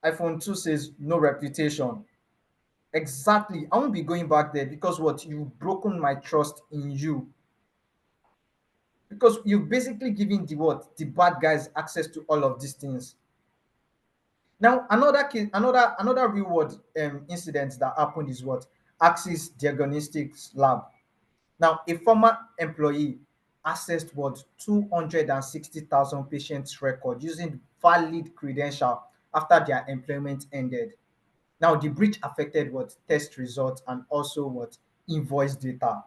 iPhone 2 says no reputation. Exactly. I won't be going back there because what? You've broken my trust in you. Because you've basically given the what? The bad guys access to all of these things. Now, another case, another real world incident that happened is what? Axis Diagnostics Lab. Now, a former employee accessed what 260,000 patients' record using valid credential after their employment ended. Now, the breach affected what test results and also what invoice data.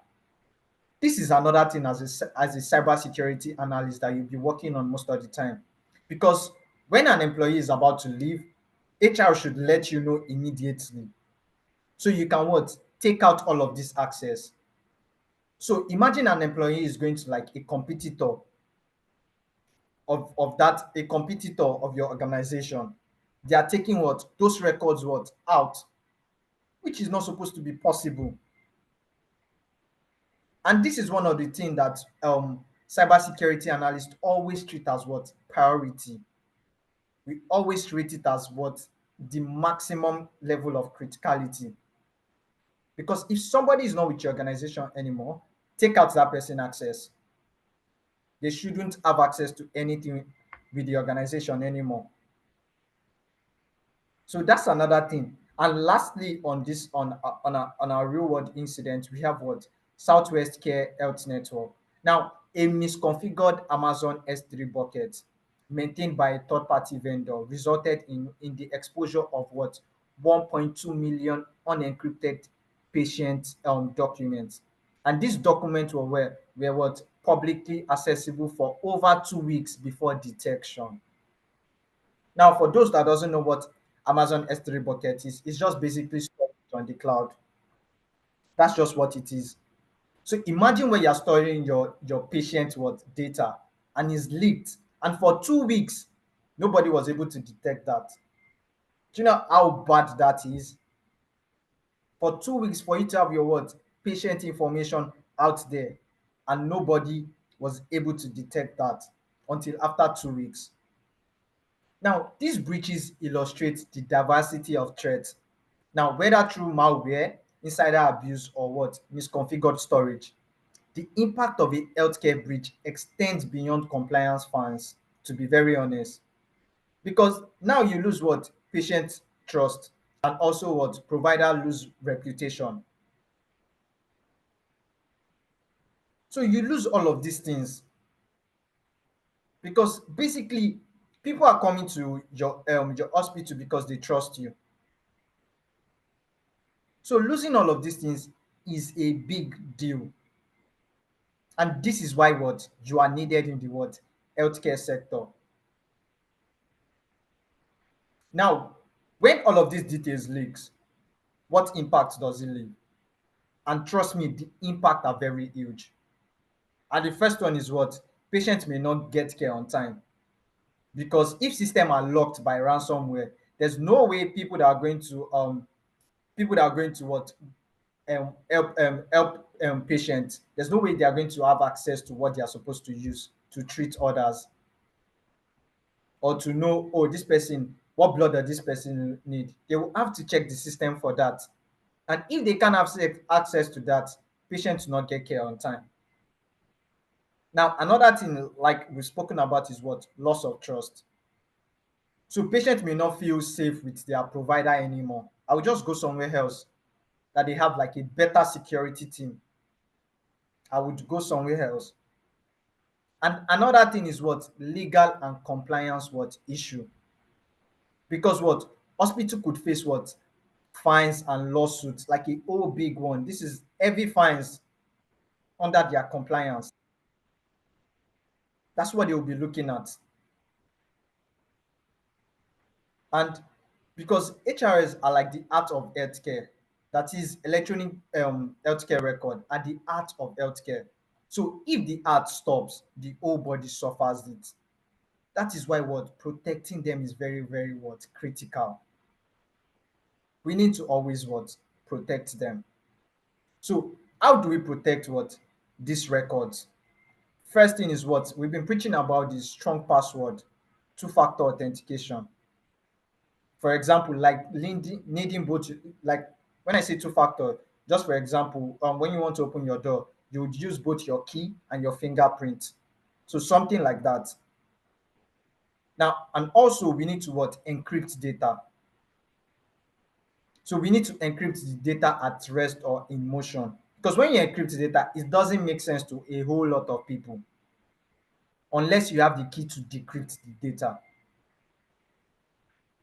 This is another thing as a cybersecurity analyst that you'll be working on most of the time, because when an employee is about to leave, HR should let you know immediately so you can what take out all of this access. So imagine an employee is going to like a competitor of that, a competitor of your organization. They are taking what those records what out, which is not supposed to be possible. And this is one of the things that cybersecurity analysts always treat as what priority. We always treat it as what the maximum level of criticality. Because if somebody is not with your organization anymore, take out that person access. They shouldn't have access to anything with the organization anymore. So that's another thing. And lastly, on this on our real world incident, we have what Southwest Care Health Network. Now, a misconfigured Amazon S3 bucket maintained by a third party vendor resulted in the exposure of what 1.2 million unencrypted patient documents. And these documents were what publicly accessible for over 2 weeks before detection. Now, for those that doesn't know what Amazon S3 bucket is, it's just basically storage on the cloud. That's just what it is. So imagine when you're storing your patient what data and it's leaked, and for 2 weeks nobody was able to detect that. Do you know how bad that is? For 2 weeks for you to have your what patient information out there, and nobody was able to detect that until after 2 weeks. Now, these breaches illustrate the diversity of threats. Now, whether through malware, insider abuse, or what misconfigured storage, the impact of a healthcare breach extends beyond compliance fans, to be very honest. Because now you lose what? Patient trust, and also what? Provider lose reputation. So you lose all of these things because basically people are coming to your hospital because they trust you. So losing all of these things is a big deal. And this is why what you are needed in the what healthcare sector. Now, when all of these details leaks, what impact does it leave? And trust me, the impact are very huge. And the first one is what patients may not get care on time, because if systems are locked by ransomware, there's no way people that are going to what help patients. There's no way they are going to have access to what they are supposed to use to treat others, or to know, oh, this person, what blood does this person need. They will have to check the system for that. And if they can't have access to that, patients will not get care on time. Now, another thing, like we've spoken about, is what? Loss of trust. So patients may not feel safe with their provider anymore. I will just go somewhere else that they have like a better security team. I would go somewhere else. And another thing is what? Legal and compliance what issue. Because what? Hospital could face what? Fines and lawsuits, like a whole big one. This is heavy fines under their compliance. That's what they will be looking at. And because HRS are like the art of healthcare, that is electronic healthcare record at the art of healthcare. So if the art stops, the whole body suffers it. That is why what? Protecting them is very, very what? Critical. We need to always what? Protect them. So how do we protect what? These records? First thing is what? We've been preaching about the strong password, two-factor authentication. For example, like needing both, like when I say two-factor, just for example, when you want to open your door, you would use both your key and your fingerprint. So something like that. Now, and also we need to what? Encrypt data. So we need to encrypt the data at rest or in motion. Because when you encrypt the data, it doesn't make sense to a whole lot of people unless you have the key to decrypt the data.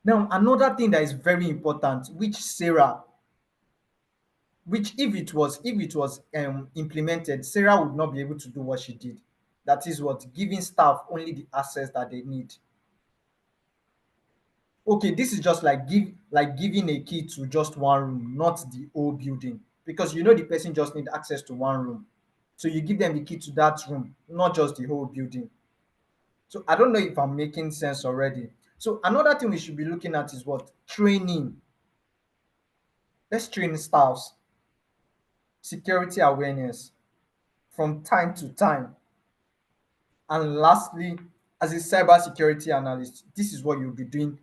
Now, another thing that is very important, which Sarah, which if it was implemented, Sarah would not be able to do what she did. That is what? Giving staff only the access that they need. Okay, this is just like giving a key to just one room, not the whole building, because you know the person just need access to one room. So you give them the key to that room, not just the whole building. So I don't know if I'm making sense already. So another thing we should be looking at is what? Training. Let's train staffs, security awareness from time to time. And lastly, as a cybersecurity analyst, this is what you'll be doing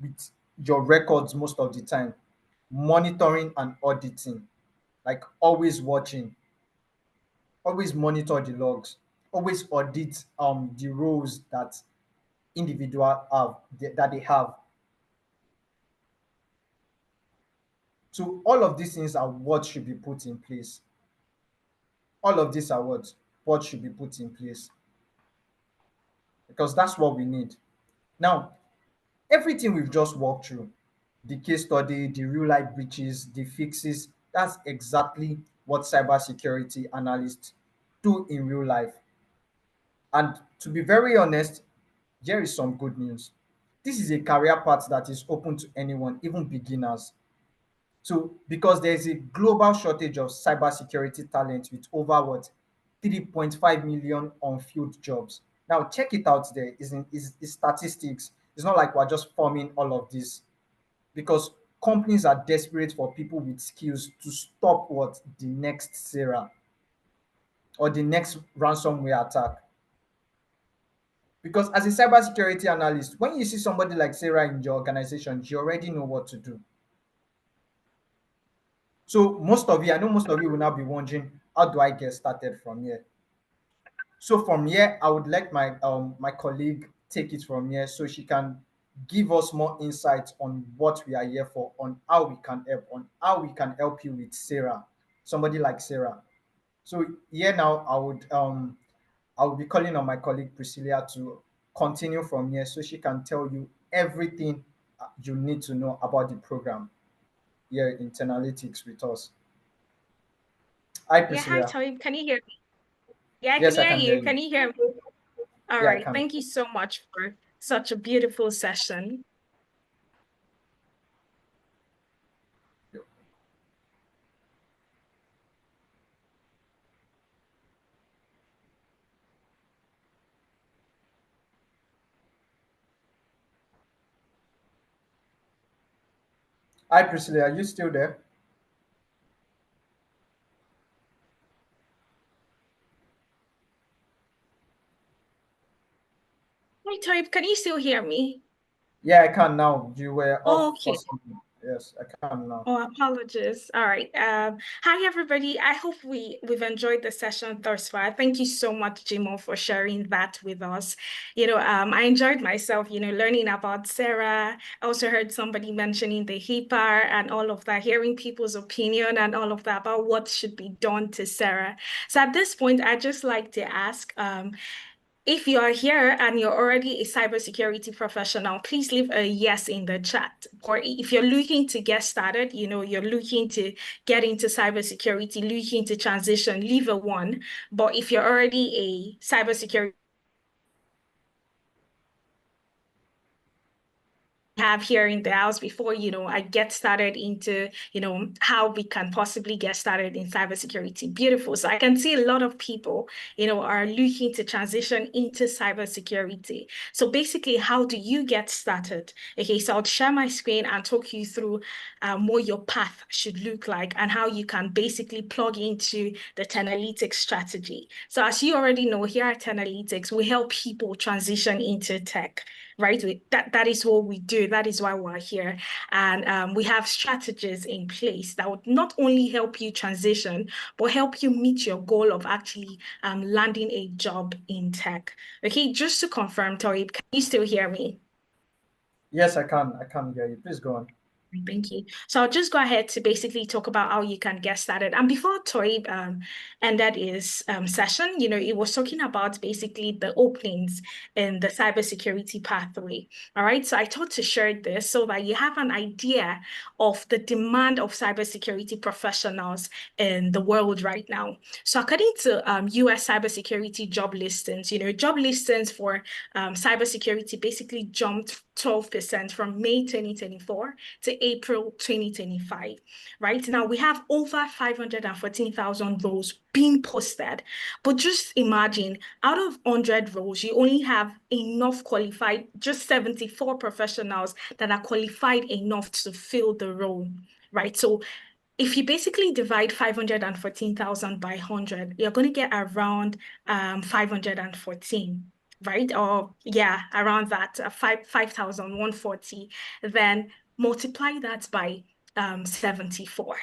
with your records most of the time: monitoring and auditing, like always watching, always monitor the logs, always audit the roles that individual have that they have. So all of these things are what should be put in place. All of these are what should be put in place, because that's what we need. Now, everything we've just walked through, the case study, the real life breaches, the fixes, that's exactly what cybersecurity analysts do in real life. And to be very honest, here is some good news. This is a career path that is open to anyone, even beginners. So, because there is a global shortage of cybersecurity talent with over what? 3.5 million unfilled jobs. Now, check it out there. Is statistics. It's not like we're just forming all of this, because companies are desperate for people with skills to stop what? The next Sarah or the next ransomware attack. Because as a cybersecurity analyst, when you see somebody like Sarah in your organization, you already know what to do. So most of you, I know most of you will now be wondering, how do I get started from here? So from here, I would let my colleague take it from here, so she can give us more insights on what we are here for, on how we can help you with Sarah, somebody like Sarah. So here now, I will be calling on my colleague Priscilla to continue from here, so she can tell you everything you need to know about the program here in Analytics with us. Hi, Yeah, hi, Priscilla. Toby. Can you hear me? Yeah, I can Yes, I hear can hear you. you. Can you hear me? All Yeah, I right. can. Thank you so much for such a beautiful session. Hi, Priscilla. Are you still there? Toib, can you still hear me? Yeah, I can now. You were Oh, off for okay. something. Yes, I can now. Oh, apologies. All right. Hi everybody. I hope we've enjoyed the session thus far. Thank you so much, Jimo, for sharing that with us. I enjoyed myself, learning about Sarah. I also heard somebody mentioning the HIPAA and all of that, hearing people's opinion and all of that about what should be done to Sarah. So at this point, I'd just like to ask, if you are here and you're already a cybersecurity professional, please leave a yes in the chat. Or if you're looking to get started, you're looking to get into cybersecurity, looking to transition, leave a one. But if you're already a cybersecurity have here in the house before, I get started into, how we can possibly get started in cybersecurity. Beautiful. So I can see a lot of people, are looking to transition into cybersecurity. So basically, how do you get started? Okay, so I'll share my screen and talk you through what your path should look like and how you can basically plug into the Tenalytics strategy. So as you already know, here at Tenalytics, we help people transition into tech. Right? That is what we do. That is why we're here. And we have strategies in place that would not only help you transition, but help you meet your goal of actually landing a job in tech. Okay, just to confirm, Tori, can you still hear me? Yes, I can. I can hear you. Please go on. Thank you. So I'll just go ahead to basically talk about how you can get started. And before Toib ended his session, it was talking about basically the openings in the cybersecurity pathway. All right. So I thought to share this so that you have an idea of the demand of cybersecurity professionals in the world right now. So according to US cybersecurity job listings, job listings for cybersecurity basically jumped 12% from May 2024 to April 2025, right? Now we have over 514,000 roles being posted, but just imagine out of 100 roles, you only have enough qualified, just 74 professionals that are qualified enough to fill the role, right? So if you basically divide 514,000 by 100, you're going to get around 514, right? Or yeah, around that, 5,140. Then multiply that by 74,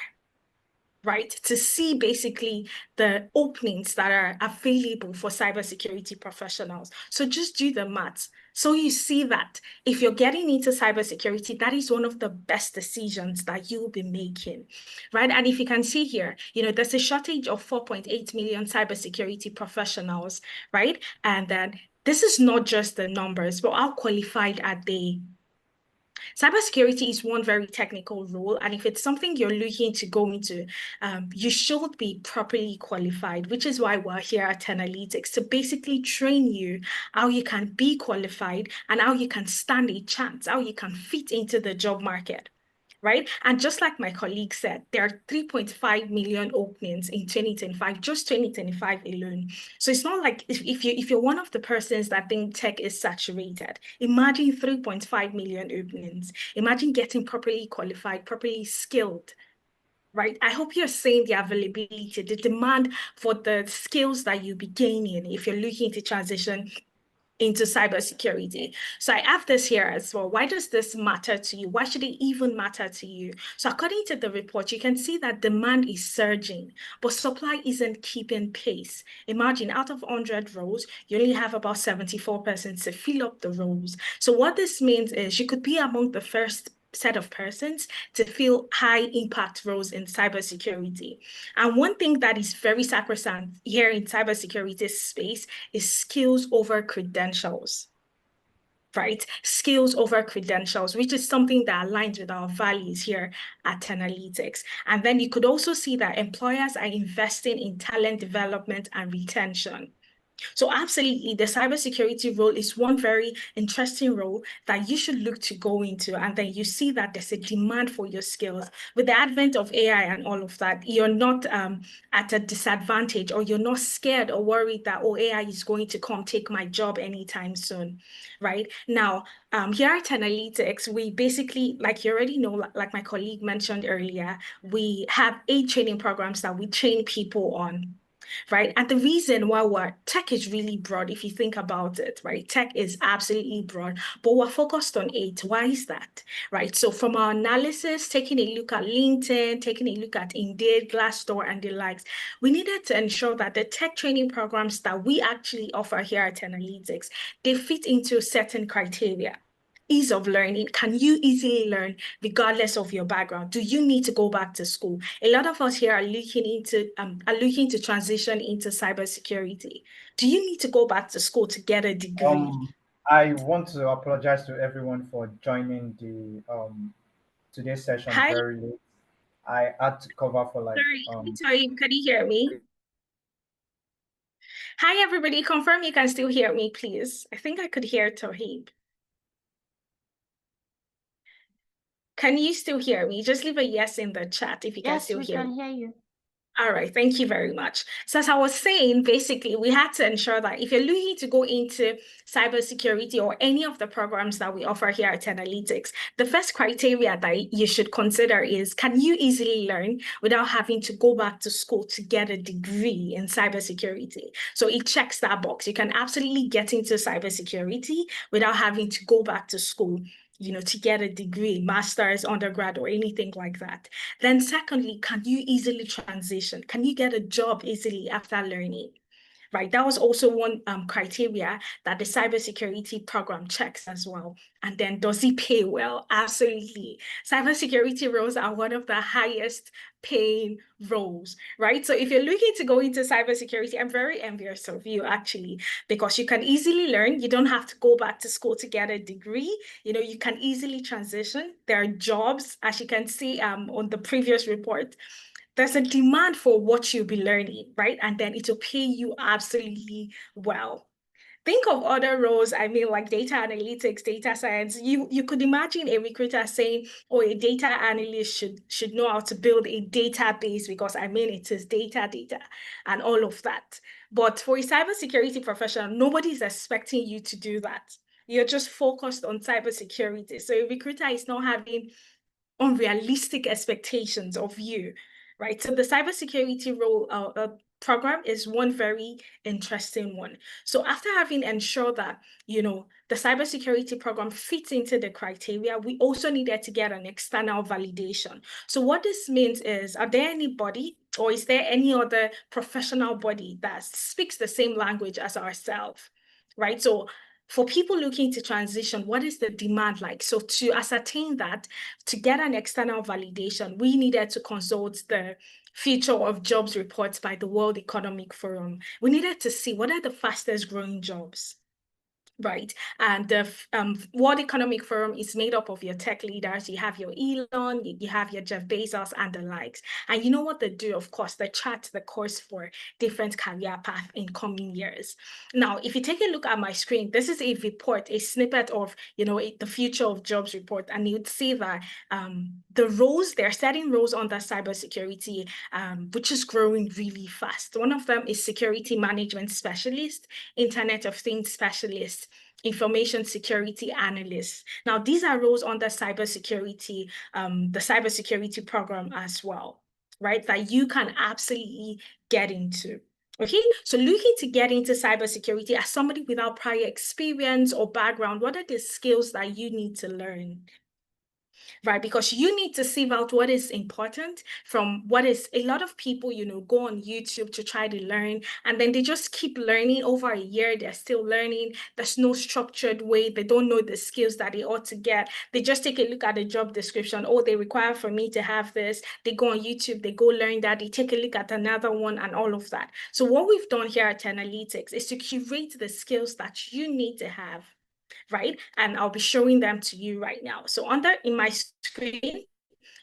right? To see basically the openings that are available for cybersecurity professionals. So just do the maths. So you see that if you're getting into cybersecurity, that is one of the best decisions that you'll be making, right? And if you can see here, there's a shortage of 4.8 million cybersecurity professionals, right? And then this is not just the numbers, but how qualified are they? Cybersecurity is one very technical role, and if it's something you're looking to go into, you should be properly qualified, which is why we're here at Tenalytics to basically train you how you can be qualified and how you can stand a chance, how you can fit into the job market. Right. And just like my colleague said, there are 3.5 million openings in 2025, just 2025 alone. So it's not like if you're one of the persons that think tech is saturated, imagine 3.5 million openings. Imagine getting properly qualified, properly skilled. Right. I hope you're seeing the availability, the demand for the skills that you'll be gaining if you're looking to transition into cybersecurity. So I have this here as well. Why does this matter to you? Why should it even matter to you? So according to the report, you can see that demand is surging, but supply isn't keeping pace. Imagine out of 100 roles, you only have about 74 persons to fill up the roles. So what this means is you could be among the first set of persons to fill high impact roles in cybersecurity. And one thing that is very sacrosanct here in cybersecurity space is skills over credentials, right? Skills over credentials, which is something that aligns with our values here at Tenalytics. And then you could also see that employers are investing in talent development and retention. So absolutely, the cybersecurity role is one very interesting role that you should look to go into. And then you see that there's a demand for your skills. With the advent of AI and all of that, you're not at a disadvantage, or you're not scared or worried that, oh, AI is going to come take my job anytime soon, right? Now, here at Analytics, we basically, like you already know, like my colleague mentioned earlier, we have 8 training programs that we train people on. right? And the reason why tech is really broad, if you think about it, right? Tech is absolutely broad, but we're focused on 8. Why is that, right? So from our analysis, taking a look at LinkedIn, taking a look at Indeed, Glassdoor, and the likes, we needed to ensure that the tech training programs that we actually offer here at Analytics, they fit into certain criteria. Ease of learning. Can you easily learn regardless of your background? Do you need to go back to school? A lot of us here are looking to transition into cybersecurity. Do you need to go back to school to get a degree? I want to apologize to everyone for joining the today's session Hi, very late. I had to cover for like sorry, can you hear me? Hi, everybody. Confirm you can still hear me, please. I think I could hear Tohib. Can you still hear me? Just leave a yes in the chat if you can still hear me. Yes, we can hear you. All right, thank you very much. So as I was saying, basically, we had to ensure that if you're looking to go into cybersecurity or any of the programs that we offer here at Analytics, the first criteria that you should consider is, can you easily learn without having to go back to school to get a degree in cybersecurity? So it checks that box. You can absolutely get into cybersecurity without having to go back to school, to get a degree, master's, undergrad, or anything like that. Then secondly, can you easily transition? Can you get a job easily after learning? Right, that was also one criteria that the cybersecurity program checks as well. And then, does it pay well? Absolutely. Cybersecurity roles are one of the highest paying roles, right? So if you're looking to go into cybersecurity, I'm very envious of you actually, because you can easily learn. You don't have to go back to school to get a degree. You can easily transition. There are jobs, as you can see on the previous report. There's a demand for what you'll be learning, right? And then it will pay you absolutely well. Think of other roles, like data analytics, data science. You could imagine a recruiter saying, oh, a data analyst should know how to build a database because it is data, and all of that. But for a cybersecurity professional, nobody's expecting you to do that. You're just focused on cybersecurity. So a recruiter is not having unrealistic expectations of you, right? So the cybersecurity role program is one very interesting one. So after having ensured that, the cybersecurity program fits into the criteria, we also needed to get an external validation. So what this means is, are there anybody or is there any other professional body that speaks the same language as ourselves, right? So for people looking to transition, what is the demand like? So to ascertain that, to get an external validation, we needed to consult the Future of Jobs reports by the World Economic Forum. We needed to see what are the fastest growing jobs. Right. And the World Economic Forum is made up of your tech leaders. You have your Elon, you have your Jeff Bezos and the likes. And you know what they do? Of course, they chart the course for different career paths in coming years. Now, if you take a look at my screen, this is a report, a snippet of, the Future of Jobs report. And you'd see that the roles, they're setting roles under cybersecurity, which is growing really fast. One of them is security management specialist, Internet of Things specialist, information security analyst. Now, these are roles under cybersecurity, the cybersecurity program as well, right? That you can absolutely get into. Okay, so looking to get into cybersecurity as somebody without prior experience or background, what are the skills that you need to learn? Right, because you need to sieve out what is important from what is. A lot of people, go on YouTube to try to learn, and then they just keep learning over a year. They're still learning. There's no structured way. They don't know the skills that they ought to get. They just take a look at the job description. Oh, they require for me to have this. They go on YouTube, they go learn that. They take a look at another one and all of that. So what we've done here at Analytics is to curate the skills that you need to have, right? And I'll be showing them to you right now. So in my screen,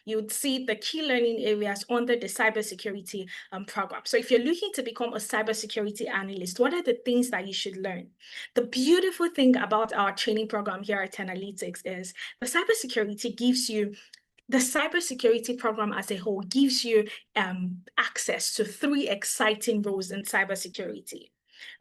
you would see the key learning areas under the cybersecurity program. So if you're looking to become a cybersecurity analyst, what are the things that you should learn? The beautiful thing about our training program here at Analytics is the cybersecurity program as a whole gives you access to 3 exciting roles in cybersecurity,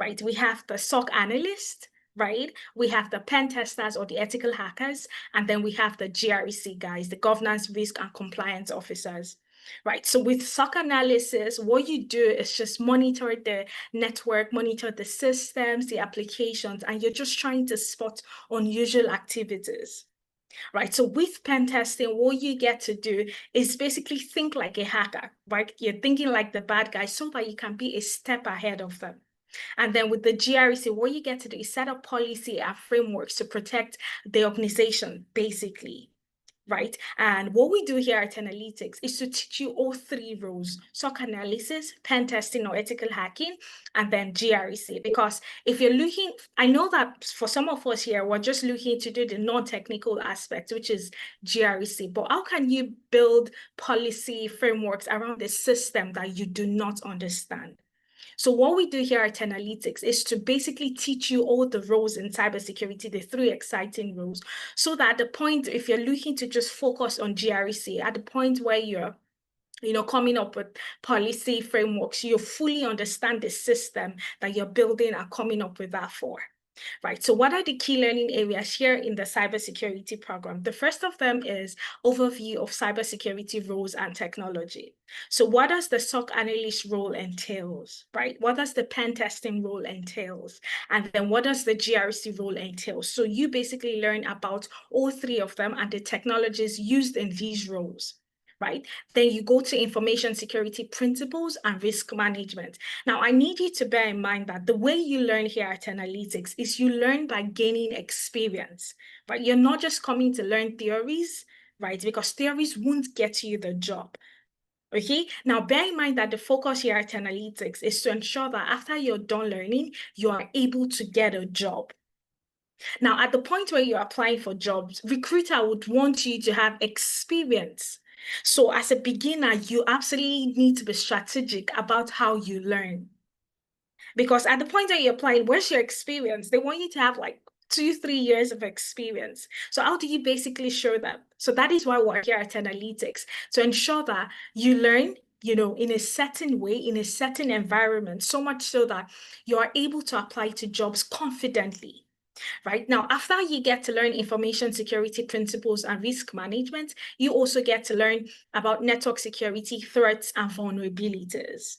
right? We have the SOC analyst, right? We have the pen testers or the ethical hackers, and then we have the GRC guys, the governance, risk, and compliance officers. right? So with SOC analysis, what you do is just monitor the network, monitor the systems, the applications, and you're just trying to spot unusual activities. Right. So with pen testing, what you get to do is basically think like a hacker, right? You're thinking like the bad guy so that you can be a step ahead of them. And then with the GRC, what you get to do is set up policy and frameworks to protect the organization, basically. Right. And what we do here at Analytics is to teach you all three roles: SOC analysis, pen testing or ethical hacking, and then GRC. Because if you're looking, I know that for some of us here, we're just looking to do the non-technical aspect, which is GRC. But how can you build policy frameworks around the system that you do not understand? So what we do here at Analytics is to basically teach you all the roles in cybersecurity, the three exciting roles, so that at the point, if you're looking to just focus on GRC, at the point where you're coming up with policy frameworks, you fully understand the system that you're building and coming up with that for. Right. So what are the key learning areas here in the cybersecurity program? The first of them is overview of cybersecurity roles and technology. So what does the SOC analyst role entails, right? What does the pen testing role entails? And then what does the GRC role entail? So you basically learn about all three of them and the technologies used in these roles. Right? Then you go to information security principles and risk management. Now, I need you to bear in mind that the way you learn here at Analytics is you learn by gaining experience, right? You're not just coming to learn theories, right? Because theories won't get you the job. Okay, now bear in mind that the focus here at Analytics is to ensure that after you're done learning, you are able to get a job. Now, at the point where you're applying for jobs, recruiter would want you to have experience. So as a beginner, you absolutely need to be strategic about how you learn. Because at the point that you're applying, where's your experience? They want you to have like 2-3 years of experience. So how do you basically show that? So that is why we're here at Analytics, to ensure that you learn in a certain way, in a certain environment, so much so that you are able to apply to jobs confidently. Right now, after you get to learn information security principles and risk management, you also get to learn about network security, threats, and vulnerabilities.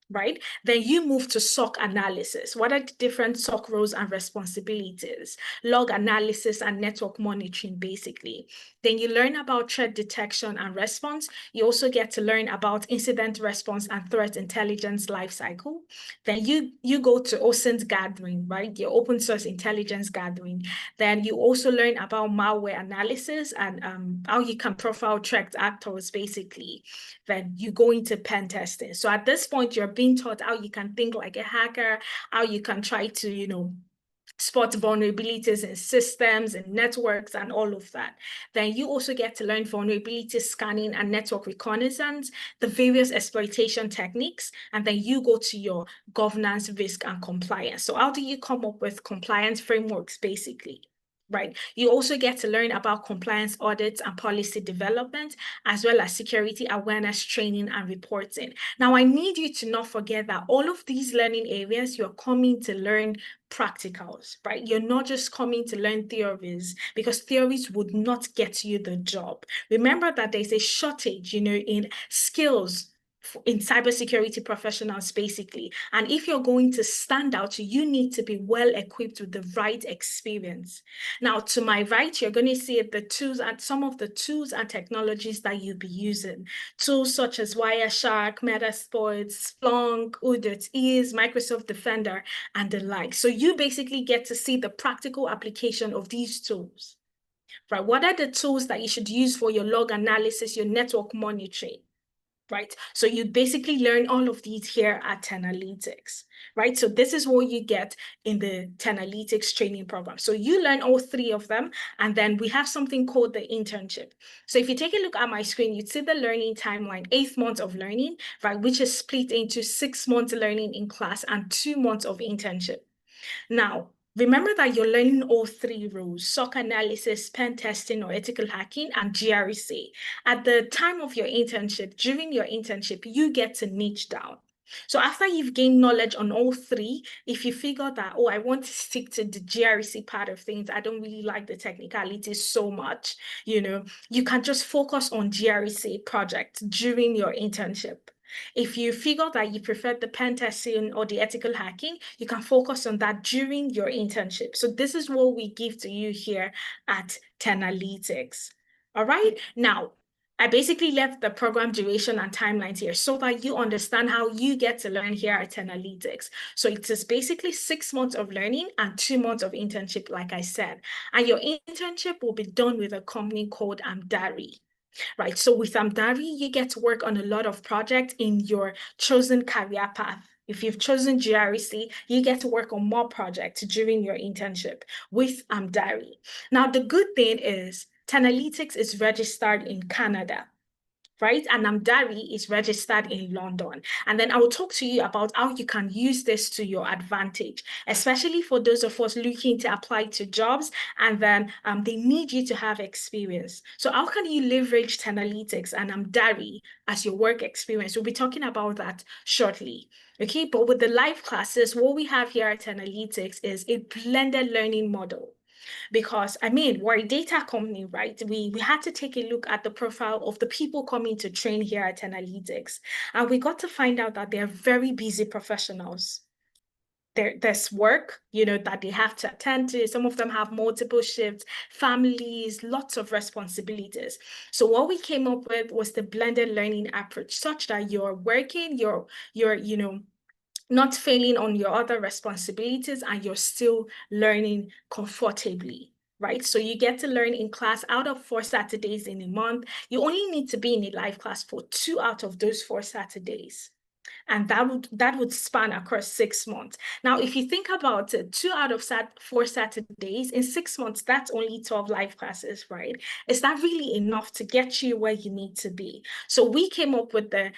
Right? Then you move to SOC analysis. What are the different SOC roles and responsibilities? Log analysis and network monitoring, basically. Then you learn about threat detection and response. You also get to learn about incident response and threat intelligence lifecycle. Then you go to OSINT gathering, right? Your open source intelligence gathering. Then you also learn about malware analysis and how you can profile threat actors, basically. Then you go into pen testing. So at this point, you're being taught how you can think like a hacker, how you can try to, spot vulnerabilities in systems and networks and all of that. Then you also get to learn vulnerability scanning and network reconnaissance, the various exploitation techniques, and then you go to your governance, risk, and compliance. So how do you come up with compliance frameworks, basically? Right. You also get to learn about compliance audits and policy development, as well as security awareness training and reporting. Now, I need you to not forget that all of these learning areas, you're coming to learn practicals, right? You're not just coming to learn theories, because theories would not get you the job. Remember that there's a shortage, in skills in cybersecurity professionals, basically. And if you're going to stand out, you need to be well equipped with the right experience. Now, to my right, you're going to see the tools and some of the tools and technologies that you'll be using. Tools such as Wireshark, Metasploit, Splunk, Audit Ease, Microsoft Defender, and the like. So you basically get to see the practical application of these tools. Right? What are the tools that you should use for your log analysis, your network monitoring? Right? So you basically learn all of these here at Analytics, right? So this is what you get in the Analytics training program. So you learn all three of them, and then we have something called the internship. So if you take a look at my screen, you'd see the learning timeline, 8 months of learning, right? Which is split into 6 months learning in class and 2 months of internship. Now, remember that you're learning all three roles: SOC analysis, pen testing or ethical hacking, and GRC. At the time of your internship, during your internship, you get to niche down. So after you've gained knowledge on all three, if you figure that, oh, I want to stick to the GRC part of things, I don't really like the technicalities so much, you can just focus on GRC projects during your internship. If you figure that you prefer the pen testing or the ethical hacking, you can focus on that during your internship. So this is what we give to you here at Tenalytics. All right. Now, I basically left the program duration and timelines here so that you understand how you get to learn here at Tenalytics. So it is basically 6 months of learning and 2 months of internship, like I said. And your internship will be done with a company called Amdari. Right, so with Amdari, you get to work on a lot of projects in your chosen career path. If you've chosen GRC, you get to work on more projects during your internship with Amdari. Now, the good thing is Tenalytics is registered in Canada, right? And Amdari is registered in London. And then I will talk to you about how you can use this to your advantage, especially for those of us looking to apply to jobs and then they need you to have experience. So how can you leverage Tenalytics and Amdari as your work experience? We'll be talking about that shortly. Okay, but with the live classes, what we have here at Tenalytics is a blended learning model. Because I mean, we're a data company, right? We had to take a look at the profile of the people coming to train here at Tenalytics. And we got to find out that they're very busy professionals. There's work, that they have to attend to. Some of them have multiple shifts, families, lots of responsibilities. So what we came up with was the blended learning approach, such that you're working, you're not failing on your other responsibilities, and you're still learning comfortably, right? So you get to learn in class out of 4 Saturdays in a month. You only need to be in a live class for 2 out of those 4 Saturdays. And that would span across 6 months. Now, if you think about it, 2 out of 4 Saturdays in 6 months, that's only 12 live classes, right? Is that really enough to get you where you need to be? So we came up with the,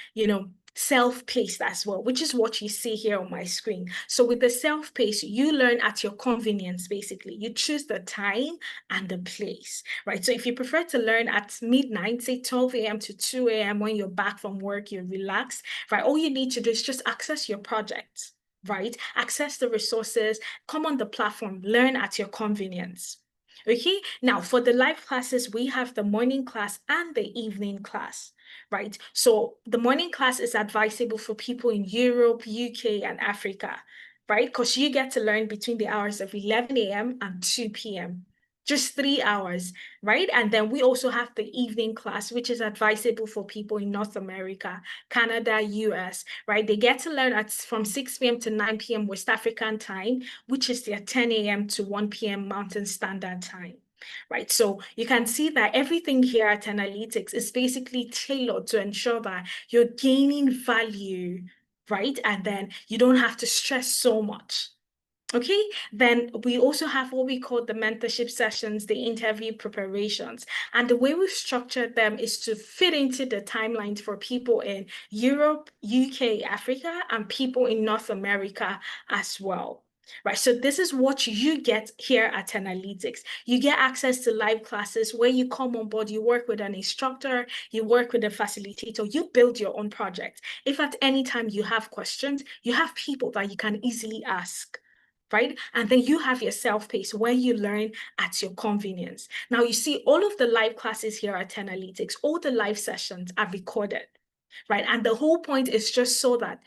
self-paced as well, which is what you see here on my screen. So with the self-paced, you learn at your convenience, basically. You choose the time and the place, right? So if you prefer to learn at midnight, say 12 a.m. to 2 a.m. when you're back from work, you're relaxed, right? All you need to do is just access your project, right? Access the resources, come on the platform, learn at your convenience. Okay, now for the live classes, we have the morning class and the evening class, right? So the morning class is advisable for people in Europe, UK, and Africa, right? Because you get to learn between the hours of 11 a.m. and 2 p.m. Just 3 hours, right? And then we also have the evening class, which is advisable for people in North America, Canada, US, right? They get to learn from 6 p.m. to 9 p.m. West African time, which is their 10 a.m. to 1 p.m. Mountain Standard Time. Right, so you can see that everything here at Tenalytics is basically tailored to ensure that you're gaining value, right? And then you don't have to stress so much. Okay, then we also have what we call the mentorship sessions, the interview preparations. And the way we've structured them is to fit into the timelines for people in Europe, UK, Africa, and people in North America as well. Right, so this is what you get here at Tenalytics. You get access to live classes where you come on board, you work with an instructor, you work with a facilitator, you build your own project. If at any time you have questions, you have people that you can easily ask. Right? And then you have your self-paced where you learn at your convenience. Now, you see all of the live classes here at Tenalytics, all the live sessions are recorded, right? And the whole point is just so that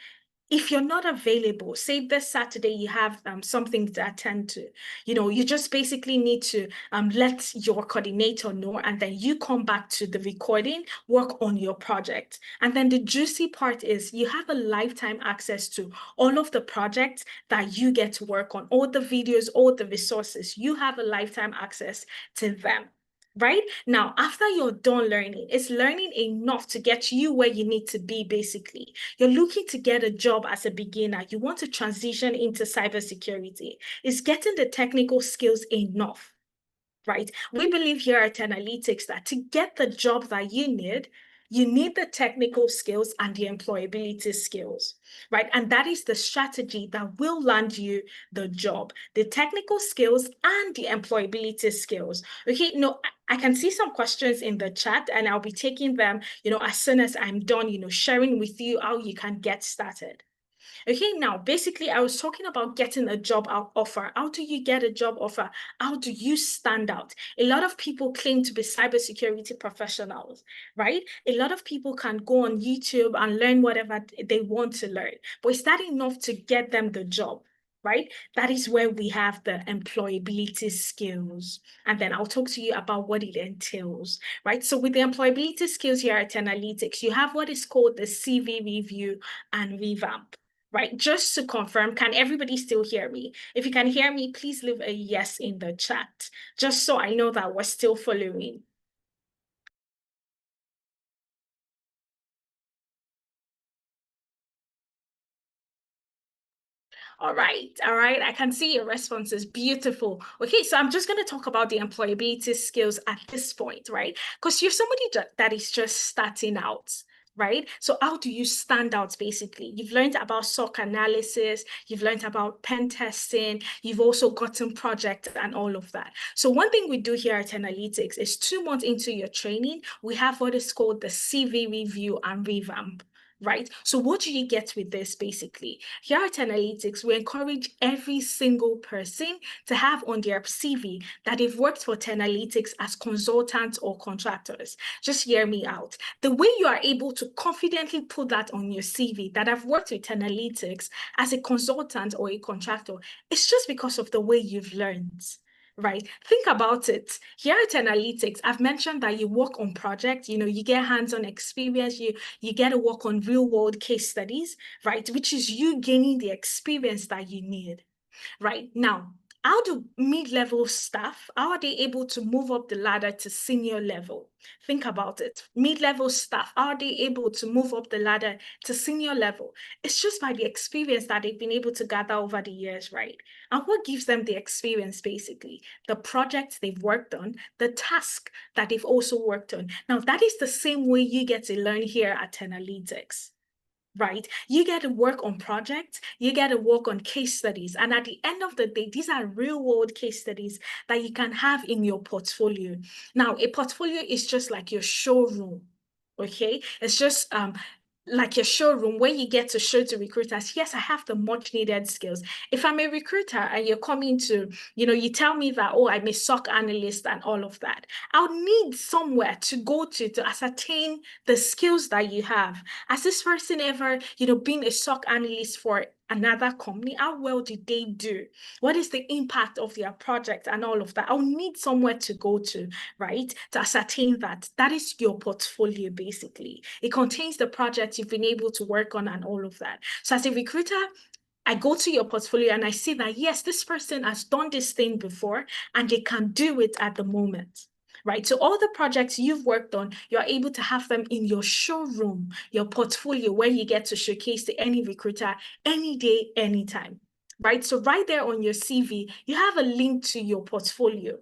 if you're not available, say this Saturday you have something to attend to, you just basically need to let your coordinator know, and then you come back to the recording, work on your project. And then the juicy part is you have a lifetime access to all of the projects that you get to work on, all the videos, all the resources. You have a lifetime access to them. Right? Now, after you're done learning, it's learning enough to get you where you need to be, basically. You're looking to get a job as a beginner. You want to transition into cybersecurity. Is getting the technical skills enough? Right? We believe here at Tenalytics that to get the job that you need the technical skills and the employability skills, right? And that is the strategy that will land you the job, the technical skills and the employability skills. Okay, I can see some questions in the chat and I'll be taking them, as soon as I'm done, sharing with you how you can get started. Okay, now basically I was talking about getting a job offer. How do you get a job offer? How do you stand out? A lot of people claim to be cybersecurity professionals, right? A lot of people can go on YouTube and learn whatever they want to learn, but is that enough to get them the job? Right? That is where we have the employability skills. And then I'll talk to you about what it entails, right? So with the employability skills here at Analytics, you have what is called the CV review and revamp, right? Just to confirm, can everybody still hear me? If you can hear me, please leave a yes in the chat, just so I know that we're still following. All right, I can see your responses. Beautiful. Okay, so I'm just going to talk about the employability skills at this point, right? Because you're somebody that is just starting out, right? So how do you stand out, basically? You've learned about SOC analysis, you've learned about pen testing, you've also gotten projects and all of that. So one thing we do here at Analytics is 2 months into your training, we have what is called the CV review and revamp. Right? So what do you get with this, basically? Here at Analytics, we encourage every single person to have on their CV that they've worked for Analytics as consultants or contractors. Just hear me out. The way you are able to confidently put that on your CV, that I've worked with Analytics as a consultant or a contractor, it's just because of the way you've learned. Right? Think about it. Here at Analytics, I've mentioned that you work on projects, you get hands-on experience, you get to work on real-world case studies, right? Which is you gaining the experience that you need, right? Now, how do mid-level staff, how are they able to move up the ladder to senior level? Think about it. Mid-level staff, how are they able to move up the ladder to senior level? It's just by the experience that they've been able to gather over the years, right? And what gives them the experience, basically? The projects they've worked on, the task that they've also worked on. Now, that is the same way you get to learn here at Analytics. Right? You get to work on projects, you get to work on case studies. And at the end of the day, these are real world case studies that you can have in your portfolio. Now, a portfolio is just like your showroom. Okay, it's just like your showroom where you get to show to recruiters, yes, I have the much needed skills. If I'm a recruiter and you're coming to, you tell me that, oh, I'm a SOC analyst and all of that, I'll need somewhere to go to ascertain the skills that you have. Has this person ever, been a SOC analyst for another company? How well did they do? What is the impact of their project and all of that? I'll need somewhere to go to, right? To ascertain that. That is your portfolio, basically. It contains the projects you've been able to work on and all of that. So as a recruiter, I go to your portfolio and I see that, yes, this person has done this thing before and they can do it at the moment. Right? So all the projects you've worked on, you're able to have them in your showroom, your portfolio, where you get to showcase to any recruiter any day, anytime. Right? So right there on your CV, you have a link to your portfolio.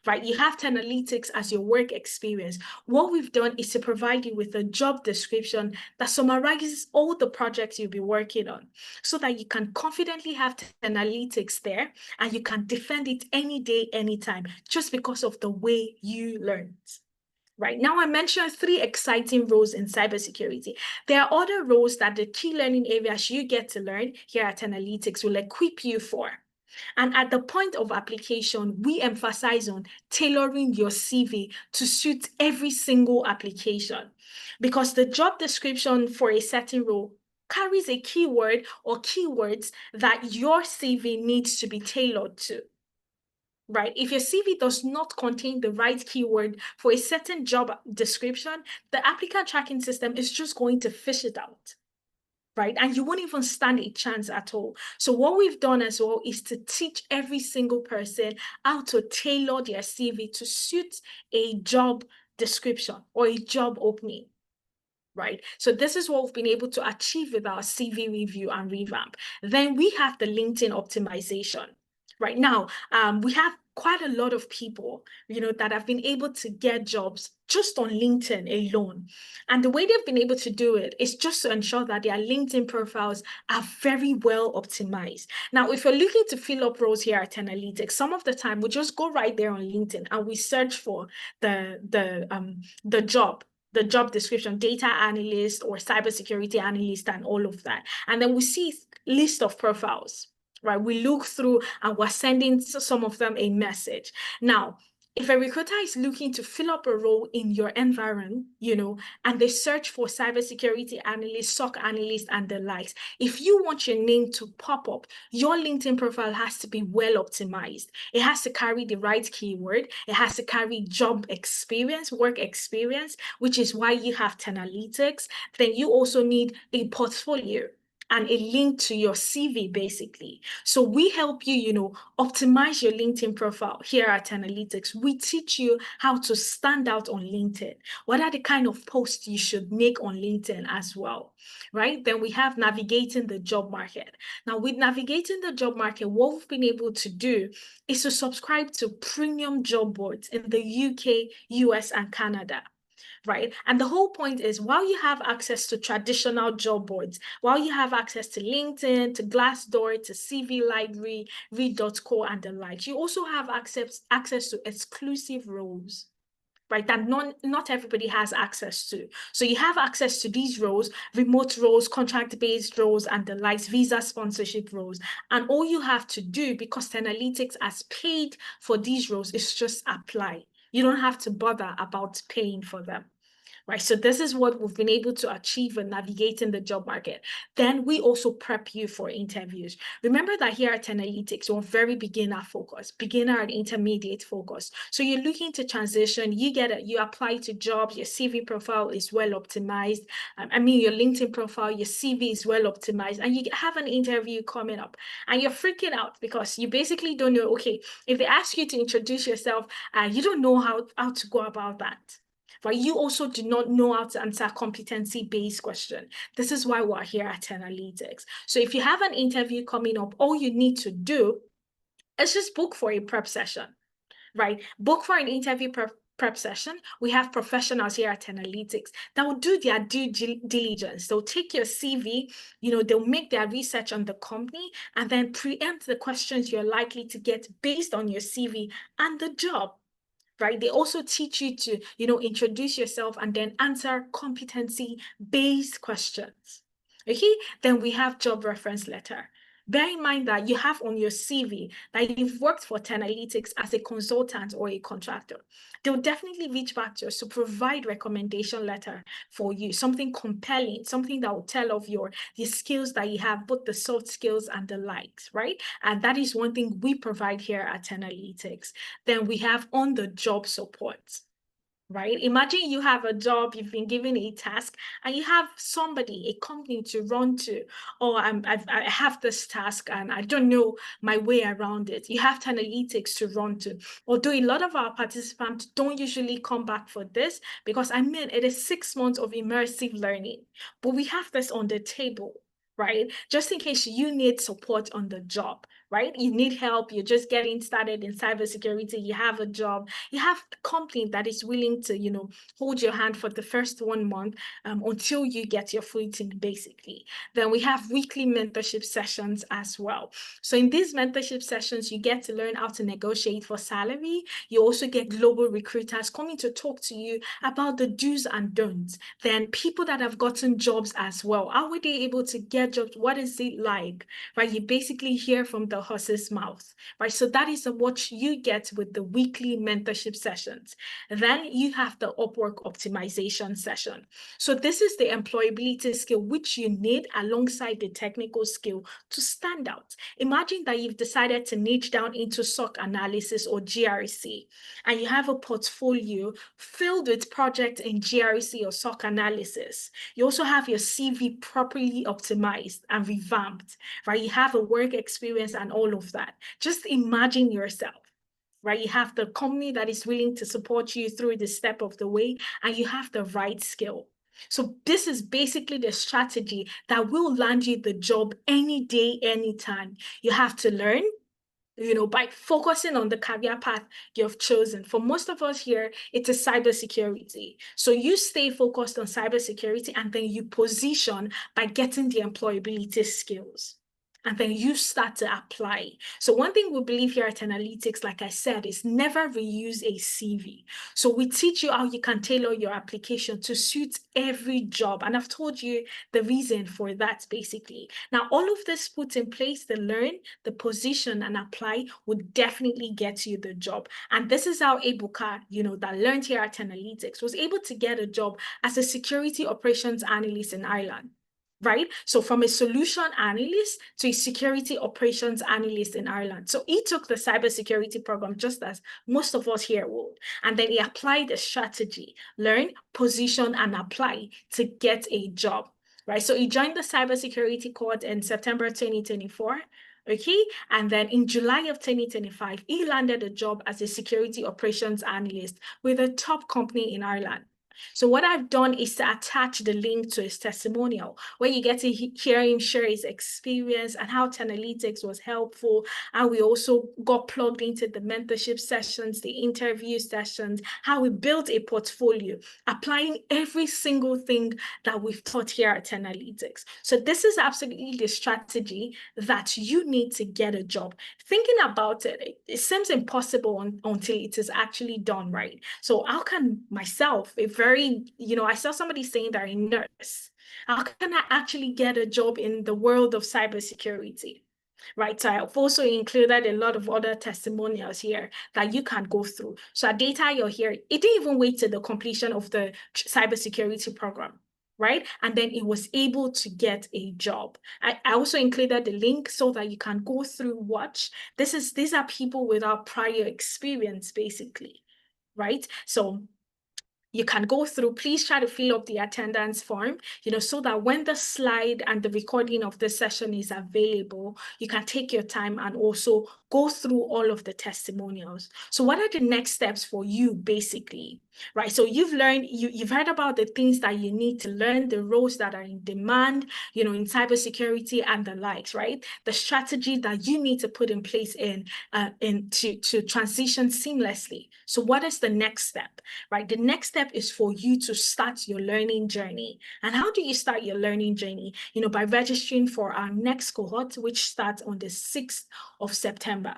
Right? You have Analytics as your work experience. What we've done is to provide you with a job description that summarizes all the projects you'll be working on so that you can confidently have Analytics there and you can defend it any day, anytime, just because of the way you learned. Right now, I mentioned 3 exciting roles in cybersecurity. There are other roles that the key learning areas you get to learn here at Analytics will equip you for. And at the point of application, we emphasize on tailoring your CV to suit every single application, because the job description for a certain role carries a keyword or keywords that your CV needs to be tailored to. Right? If your CV does not contain the right keyword for a certain job description, the applicant tracking system is just going to fish it out. Right? And you won't even stand a chance at all. So what we've done as well is to teach every single person how to tailor their CV to suit a job description or a job opening. Right? So this is what we've been able to achieve with our CV review and revamp. Then we have the LinkedIn optimization. Right now, we have quite a lot of people, that have been able to get jobs just on LinkedIn alone. And the way they've been able to do it is just to ensure that their LinkedIn profiles are very well optimized. Now, if you're looking to fill up roles here at Analytics, some of the time we just go right there on LinkedIn and we search for the job. the job description, data analyst or cybersecurity analyst and all of that. And then we see list of profiles, right? We look through and we're sending some of them a message. Now, if a recruiter is looking to fill up a role in your environment, and they search for cybersecurity analyst, SOC analyst, and the likes, if you want your name to pop up, your LinkedIn profile has to be well optimized. It has to carry the right keyword. It has to carry job experience, work experience, which is why you have Tenalytics. Then you also need a portfolio and a link to your CV, basically. So we help you, optimize your LinkedIn profile here at Analytics. We teach you how to stand out on LinkedIn. What are the kind of posts you should make on LinkedIn as well, right? Then we have navigating the job market. Now, with navigating the job market, what we've been able to do is to subscribe to premium job boards in the UK, US, and Canada. Right. And the whole point is, while you have access to traditional job boards, while you have access to LinkedIn, to Glassdoor, to CV Library, Read.co, and the like, you also have access to exclusive roles, right, that not everybody has access to. So you have access to these roles, remote roles, contract-based roles, and the likes, visa sponsorship roles. And all you have to do, because Tenalytics has paid for these roles, is just apply. You don't have to bother about paying for them. Right, so this is what we've been able to achieve in navigating the job market. Then we also prep you for interviews. Remember that here at Tenalytics, we're very beginner focused, beginner and intermediate focused. So you're looking to transition, you apply to jobs, your CV profile is well optimized. Your LinkedIn profile, your CV is well optimized, and you have an interview coming up, and you're freaking out because you basically don't know, okay, if they ask you to introduce yourself, you don't know how to go about that. But you also do not know how to answer a competency-based question. This is why we're here at Analytics. So if you have an interview coming up, all you need to do is just book for a prep session, right? Book for an interview prep session. We have professionals here at Analytics that will do their due diligence. They'll take your CV, they'll make their research on the company and then preempt the questions you're likely to get based on your CV and the job. Right? They also teach you to, introduce yourself and then answer competency-based questions. Okay, then we have job reference letter. Bear in mind that you have on your CV that you've worked for Tenalytics as a consultant or a contractor. They'll definitely reach back to us to provide recommendation letter for you, something compelling, something that will tell of the skills that you have, both the soft skills and the likes, right? And that is one thing we provide here at Tenalytics. Then we have on-the-job support. Right? Imagine you have a job, you've been given a task, and you have somebody, a company to run to, or I have this task and I don't know my way around it. You have Tenalytics to run to. Although a lot of our participants don't usually come back for this, because it is 6 months of immersive learning, but we have this on the table, right? Just in case you need support on the job, right? You need help, you're just getting started in cybersecurity, you have a job, you have a company that is willing to, hold your hand for the first 1 month until you get your footing, basically. Then we have weekly mentorship sessions as well. So in these mentorship sessions, you get to learn how to negotiate for salary. You also get global recruiters coming to talk to you about the do's and don'ts. Then people that have gotten jobs as well. How were they able to get jobs? What is it like? Right? You basically hear from the horse's mouth, right? So that is what you get with the weekly mentorship sessions. Then you have the Upwork optimization session. So this is the employability skill which you need alongside the technical skill to stand out. Imagine that you've decided to niche down into SOC analysis or GRC, and you have a portfolio filled with projects in GRC or SOC analysis. You also have your CV properly optimized and revamped, right? You have a work experience and all of that. Just imagine yourself, right? You have the company that is willing to support you through the step of the way, and you have the right skill. So this is basically the strategy that will land you the job any day, anytime. You have to learn, by focusing on the career path you've chosen. For most of us here, it is cybersecurity. So you stay focused on cybersecurity and then you position by getting the employability skills. and then you start to apply. So one thing we believe here at Analytics, like I said, is never reuse a CV. So we teach you how you can tailor your application to suit every job. And I've told you the reason for that, basically. Now, all of this put in place, the learn, the position, and apply would definitely get you the job. And this is how Ebuka, that learned here at Analytics, was able to get a job as a security operations analyst in Ireland. Right? So from a solution analyst to a security operations analyst in Ireland. So he took the cybersecurity program just as most of us here would. And then he applied a strategy, learn, position, and apply to get a job. Right? So he joined the cybersecurity cohort in September 2024. Okay. And then in July of 2025, he landed a job as a security operations analyst with a top company in Ireland. So what I've done is to attach the link to his testimonial, where you get to hear him share his experience and how Analytics was helpful. And we also got plugged into the mentorship sessions, the interview sessions, how we built a portfolio, applying every single thing that we've taught here at Analytics. So this is absolutely the strategy that you need to get a job. Thinking about it, it seems impossible until it is actually done, right? So how can myself, I saw somebody saying they're a nurse. How can I actually get a job in the world of cybersecurity? Right. So I've also included a lot of other testimonials here that you can go through. So at Data You're Here, it didn't even wait till the completion of the cybersecurity program. Right. And then it was able to get a job. I also included the link so that you can go through, watch. These are people without prior experience, basically. Right. So you can go through, please try to fill up the attendance form, so that when the slide and the recording of the session is available, you can take your time and also go through all of the testimonials. So what are the next steps for you, basically? Right. So you've learned, you've heard about the things that you need to learn, the roles that are in demand, in cybersecurity and the likes, right? The strategy that you need to put in place to transition seamlessly. So what is the next step, right? The next step is for you to start your learning journey. And how do you start your learning journey? By registering for our next cohort, which starts on the 6th of September.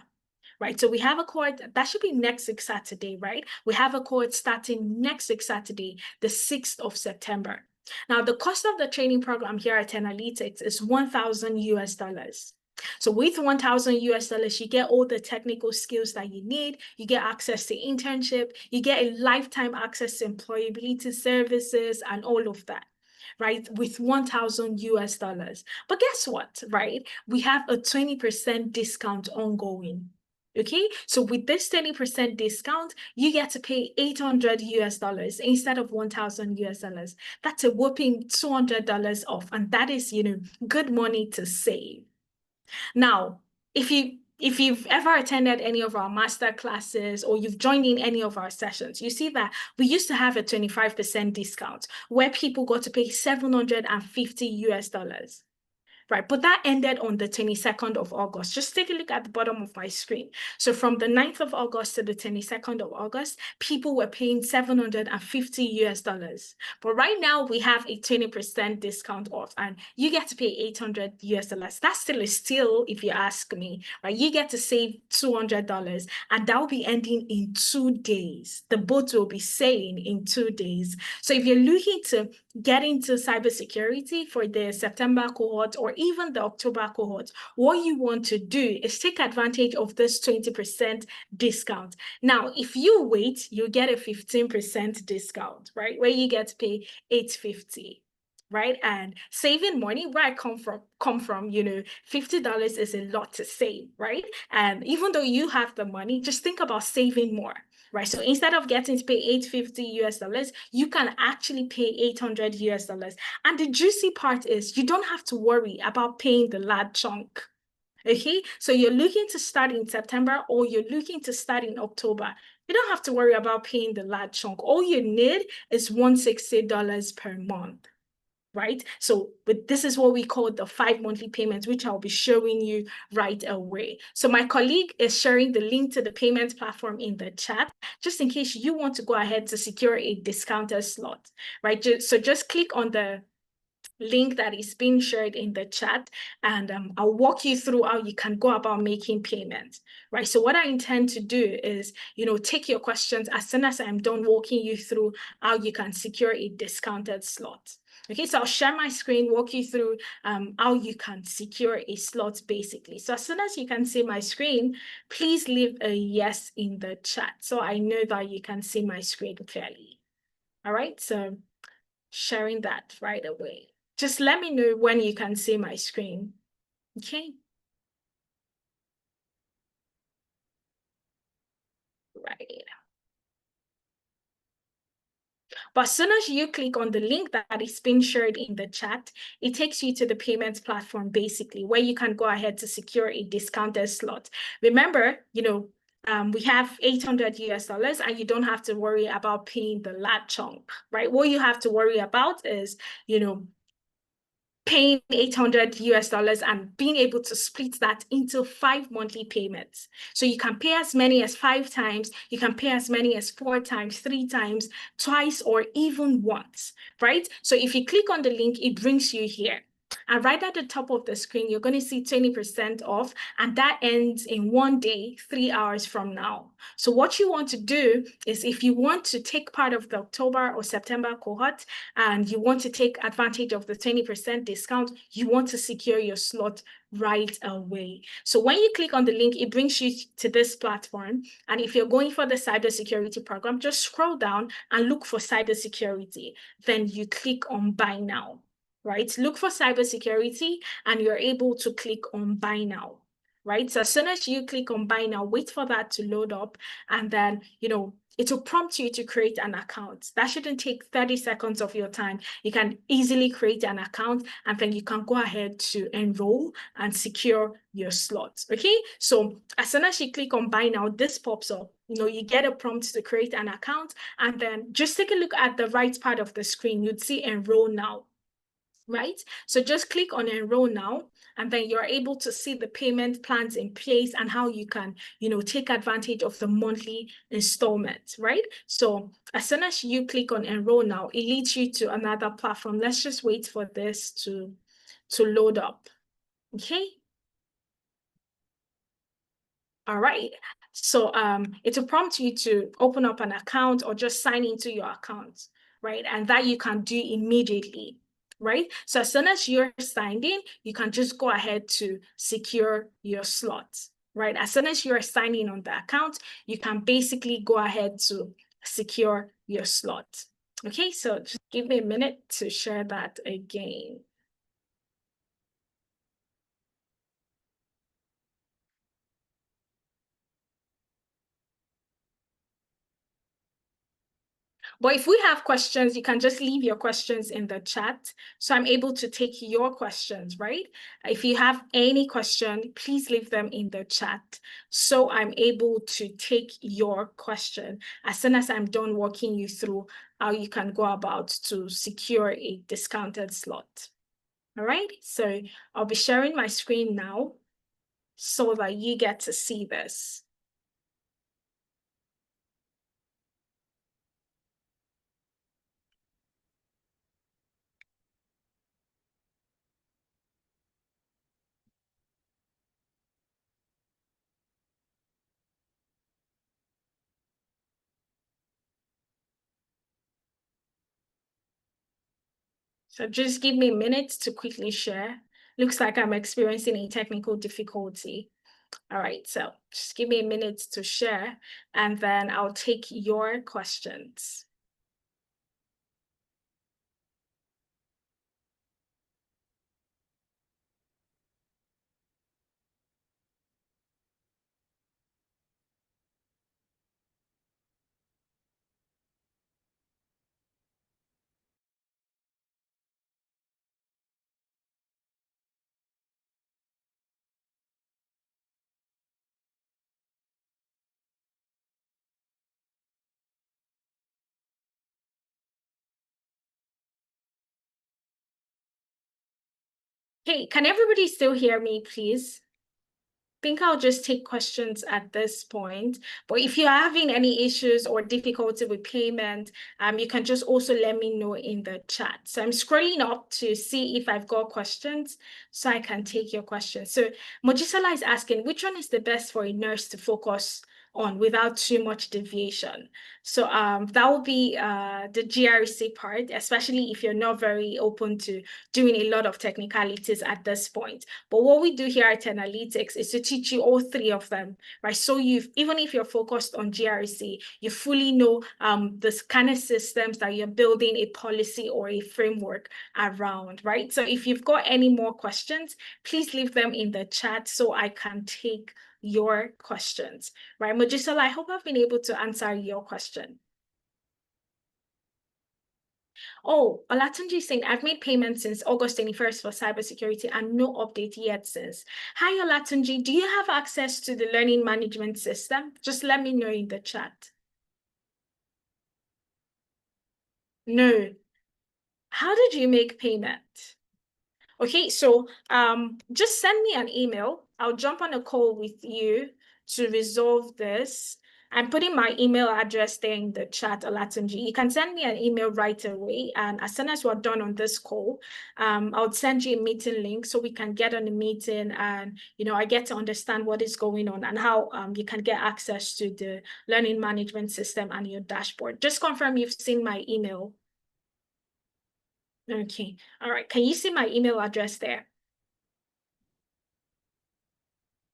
Right, so we have a cohort that should be next week Saturday, right? We have a cohort starting next week Saturday, the 6th of September. Now, the cost of the training program here at Analytics is $1,000. So with $1,000, you get all the technical skills that you need. You get access to internship. You get a lifetime access to employability services and all of that, right? With $1,000. But guess what, right? We have a 20% discount ongoing. Okay, so with this 20% discount, you get to pay $800 instead of $1,000. That's a whopping $200 off, and that is, good money to save. Now, if you've ever attended any of our master classes or you've joined in any of our sessions, you see that we used to have a 25% discount where people got to pay $750. Right, but that ended on the 22nd of August. Just take a look at the bottom of my screen. So from the 9th of August to the 22nd of August, people were paying $750. But right now we have a 20% discount off and you get to pay $800. That still is steal, if you ask me, right? You get to save $200 and that will be ending in 2 days. The boat will be sailing in 2 days. So if you're looking to get into cybersecurity for the September cohort or even the October cohort, what you want to do is take advantage of this 20% discount. Now, if you wait, you get a 15% discount, right? Where you get to pay $850. Right, and saving money, where I come from, $50 is a lot to save, right? And even though you have the money, just think about saving more. Right, so instead of getting to pay $850, you can actually pay $800. And the juicy part is you don't have to worry about paying the large chunk. Okay, so you're looking to start in September or you're looking to start in October. You don't have to worry about paying the large chunk. All you need is $160 per month. Right? So, but this is what we call the 5 monthly payments, which I'll be showing you right away. So my colleague is sharing the link to the payments platform in the chat, just in case you want to go ahead to secure a discounted slot, right? So just click on the link that is being shared in the chat, and I'll walk you through how you can go about making payments, right? So what I intend to do is, take your questions as soon as I'm done walking you through how you can secure a discounted slot. Okay, so I'll share my screen, walk you through how you can secure a slot basically. So as soon as you can see my screen, please leave a yes in the chat so I know that you can see my screen clearly. All right, so sharing that right away. Just let me know when you can see my screen. Okay. Right. But as soon as you click on the link that is being shared in the chat, it takes you to the payments platform, basically, where you can go ahead to secure a discounted slot. Remember, we have 800 US dollars, and you don't have to worry about paying the large chunk, right? What you have to worry about is, paying 800 US dollars and being able to split that into 5 monthly payments. So you can pay as many as 5 times, you can pay as many as 4 times, 3 times, twice, or even once, right? So if you click on the link, it brings you here. And right at the top of the screen, you're going to see 20% off, and that ends in 1 day, 3 hours from now. So what you want to do is, if you want to take part of the October or September cohort, and you want to take advantage of the 20% discount, you want to secure your slot right away. So when you click on the link, it brings you to this platform. And if you're going for the cybersecurity program, just scroll down and look for cybersecurity. Then you click on buy now, right? Look for cybersecurity and you're able to click on buy now, right? So as soon as you click on buy now, wait for that to load up, and then, it will prompt you to create an account. That shouldn't take 30 seconds of your time. You can easily create an account, and then you can go ahead to enroll and secure your slots. Okay, so as soon as you click on buy now, this pops up. You get a prompt to create an account, and then just take a look at the right part of the screen. You'd see enroll now, right? So just click on enroll now, and then you're able to see the payment plans in place and how you can, take advantage of the monthly installment, right? So as soon as you click on enroll now, it leads you to another platform. Let's just wait for this to load up. Okay. All right. So it will prompt you to open up an account or just sign into your account, right? And that you can do immediately, right? So as soon as you're signed in, you can just go ahead to secure your slot, right? As soon as you're signing on the account, you can basically go ahead to secure your slot. Okay, so just give me a minute to share that again. But if we have questions, you can just leave your questions in the chat. So I'm able to take your questions, right? If you have any question, please leave them in the chat. So I'm able to take your question as soon as I'm done walking you through how you can go about to secure a discounted slot. All right, so I'll be sharing my screen now so that you get to see this. So just give me a minute to quickly share. Looks like I'm experiencing a technical difficulty. All right, so just give me a minute to share, and then I'll take your questions. Hey, can everybody still hear me, please? think I'll just take questions at this point. But if you're having any issues or difficulty with payment, you can just also let me know in the chat. So I'm scrolling up to see if I've got questions so I can take your questions. So Mojisola is asking, which one is the best for a nurse to focus on without too much deviation? So that will be the GRC part, especially if you're not very open to doing a lot of technicalities at this point. But what we do here at Analytics is to teach you all three of them, right? So even if you're focused on GRC, you fully know the kind of systems that you're building a policy or a framework around, right? So if you've got any more questions, please leave them in the chat so I can take your questions, right? Mojisola, I hope I've been able to answer your question. Oh, Olatunji is saying, I've made payments since August 21st for cybersecurity and no update yet since. Hi, Olatunji, do you have access to the learning management system? Just let me know in the chat. No. How did you make payment? Okay, so just send me an email. I'll jump on a call with you to resolve this. I'm putting my email address there in the chat, Olatunji. You can send me an email right away. And as soon as we're done on this call, I'll send you a meeting link so we can get on the meeting and, I get to understand what is going on and how you can get access to the learning management system and your dashboard. Just confirm you've seen my email. Okay, all right. Can you see my email address there?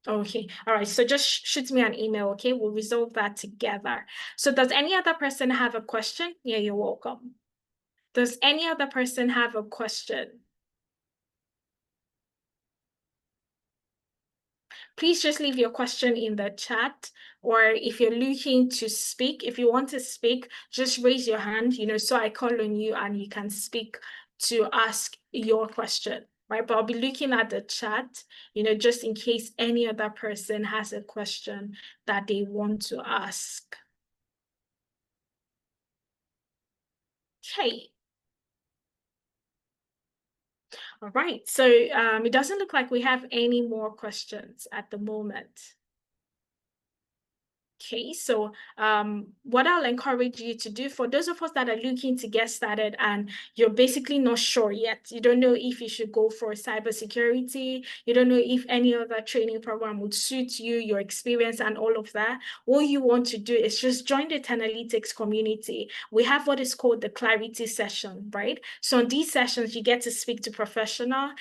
Okay, all right. So just shoot me an email, okay? We'll resolve that together. So does any other person have a question? Yeah, you're welcome. Does any other person have a question? Please just leave your question in the chat, or if you're looking to speak, if you want to speak, just raise your hand, so I call on you and you can speak to ask your question, right? But I'll be looking at the chat, just in case any other person has a question that they want to ask. Okay. All right, so it doesn't look like we have any more questions at the moment. Okay, so what I'll encourage you to do, for those of us that are looking to get started and you're basically not sure yet, you don't know if you should go for cybersecurity, you don't know if any other training program would suit you, your experience and all of that, all you want to do is just join the Analytics community. We have what is called the Clarity session, right? So in these sessions, you get to speak to professionals,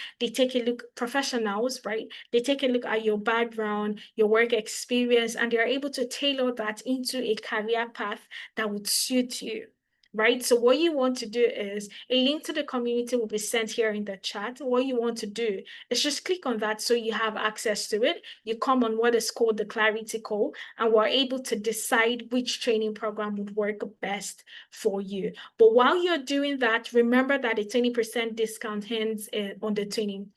professionals, right? They take a look at your background, your work experience, and they're able to tailor that into a career path that would suit you, right? So what you want to do is a link to the community will be sent here in the chat. What you want to do is just click on that so you have access to it. You come on what is called the Clarity call, and we're able to decide which training program would work best for you. But while you're doing that, remember that a 20% discount ends on the 20th.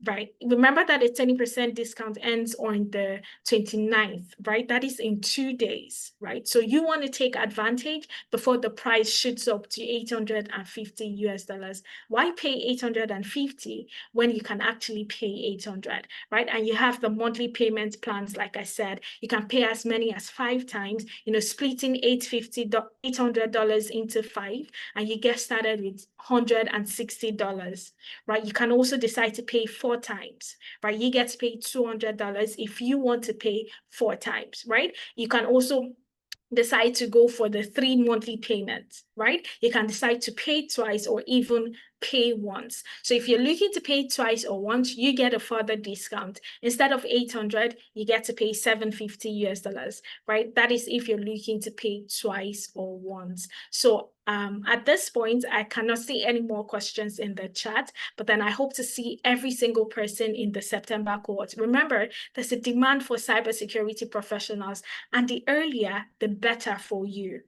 Right. Remember that a 20% discount ends on the 29th, right? That is in 2 days, right? So you want to take advantage before the price shoots up to 850 US dollars. Why pay 850 when you can actually pay 800, right? And you have the monthly payment plans, like I said, you can pay as many as 5 times, splitting $800 into 5, and you get started with $160, right? You can also decide to pay 4 times, right? You get to pay $200 if you want to pay 4 times, right? You can also decide to go for the 3 monthly payments, right? You can decide to pay twice or even pay once. So if you're looking to pay twice or once, you get a further discount. Instead of 800, you get to pay 750 US dollars, right? That is if you're looking to pay twice or once. So at this point, I cannot see any more questions in the chat, but then I hope to see every single person in the September cohort. Remember, there's a demand for cybersecurity professionals, and the earlier, the better for you,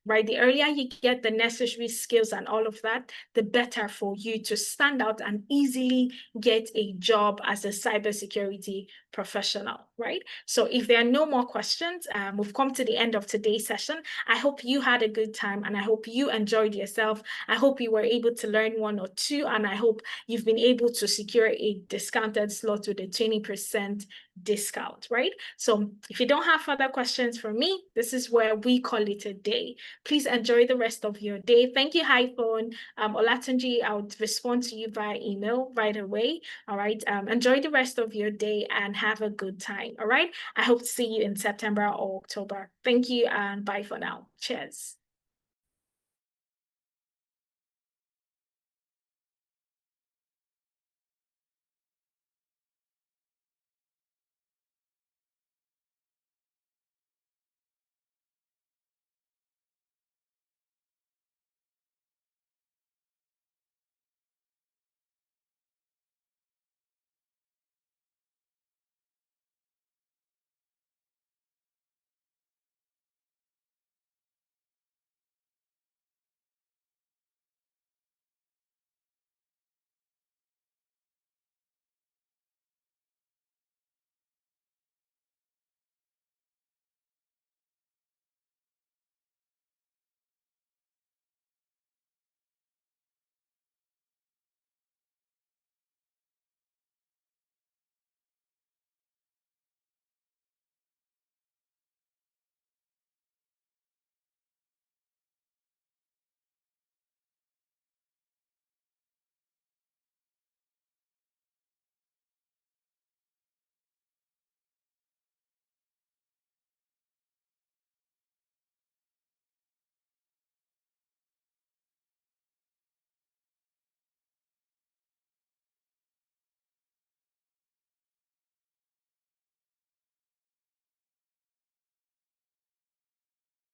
right? The earlier you get the necessary skills and all of that, the better for you to stand out and easily get a job as a cybersecurity professional. right? So if there are no more questions, we've come to the end of today's session. I hope you had a good time and I hope you enjoyed yourself. I hope you were able to learn one or two, and I hope you've been able to secure a discounted slot with a 20% discount, right? So if you don't have further questions for me, this is where we call it a day. Please enjoy the rest of your day. Thank you, iPhone. Olatunji, I'll respond to you via email right away. All right. Enjoy the rest of your day and have a good time. All right. I hope to see you in September or October. Thank you and bye for now. Cheers.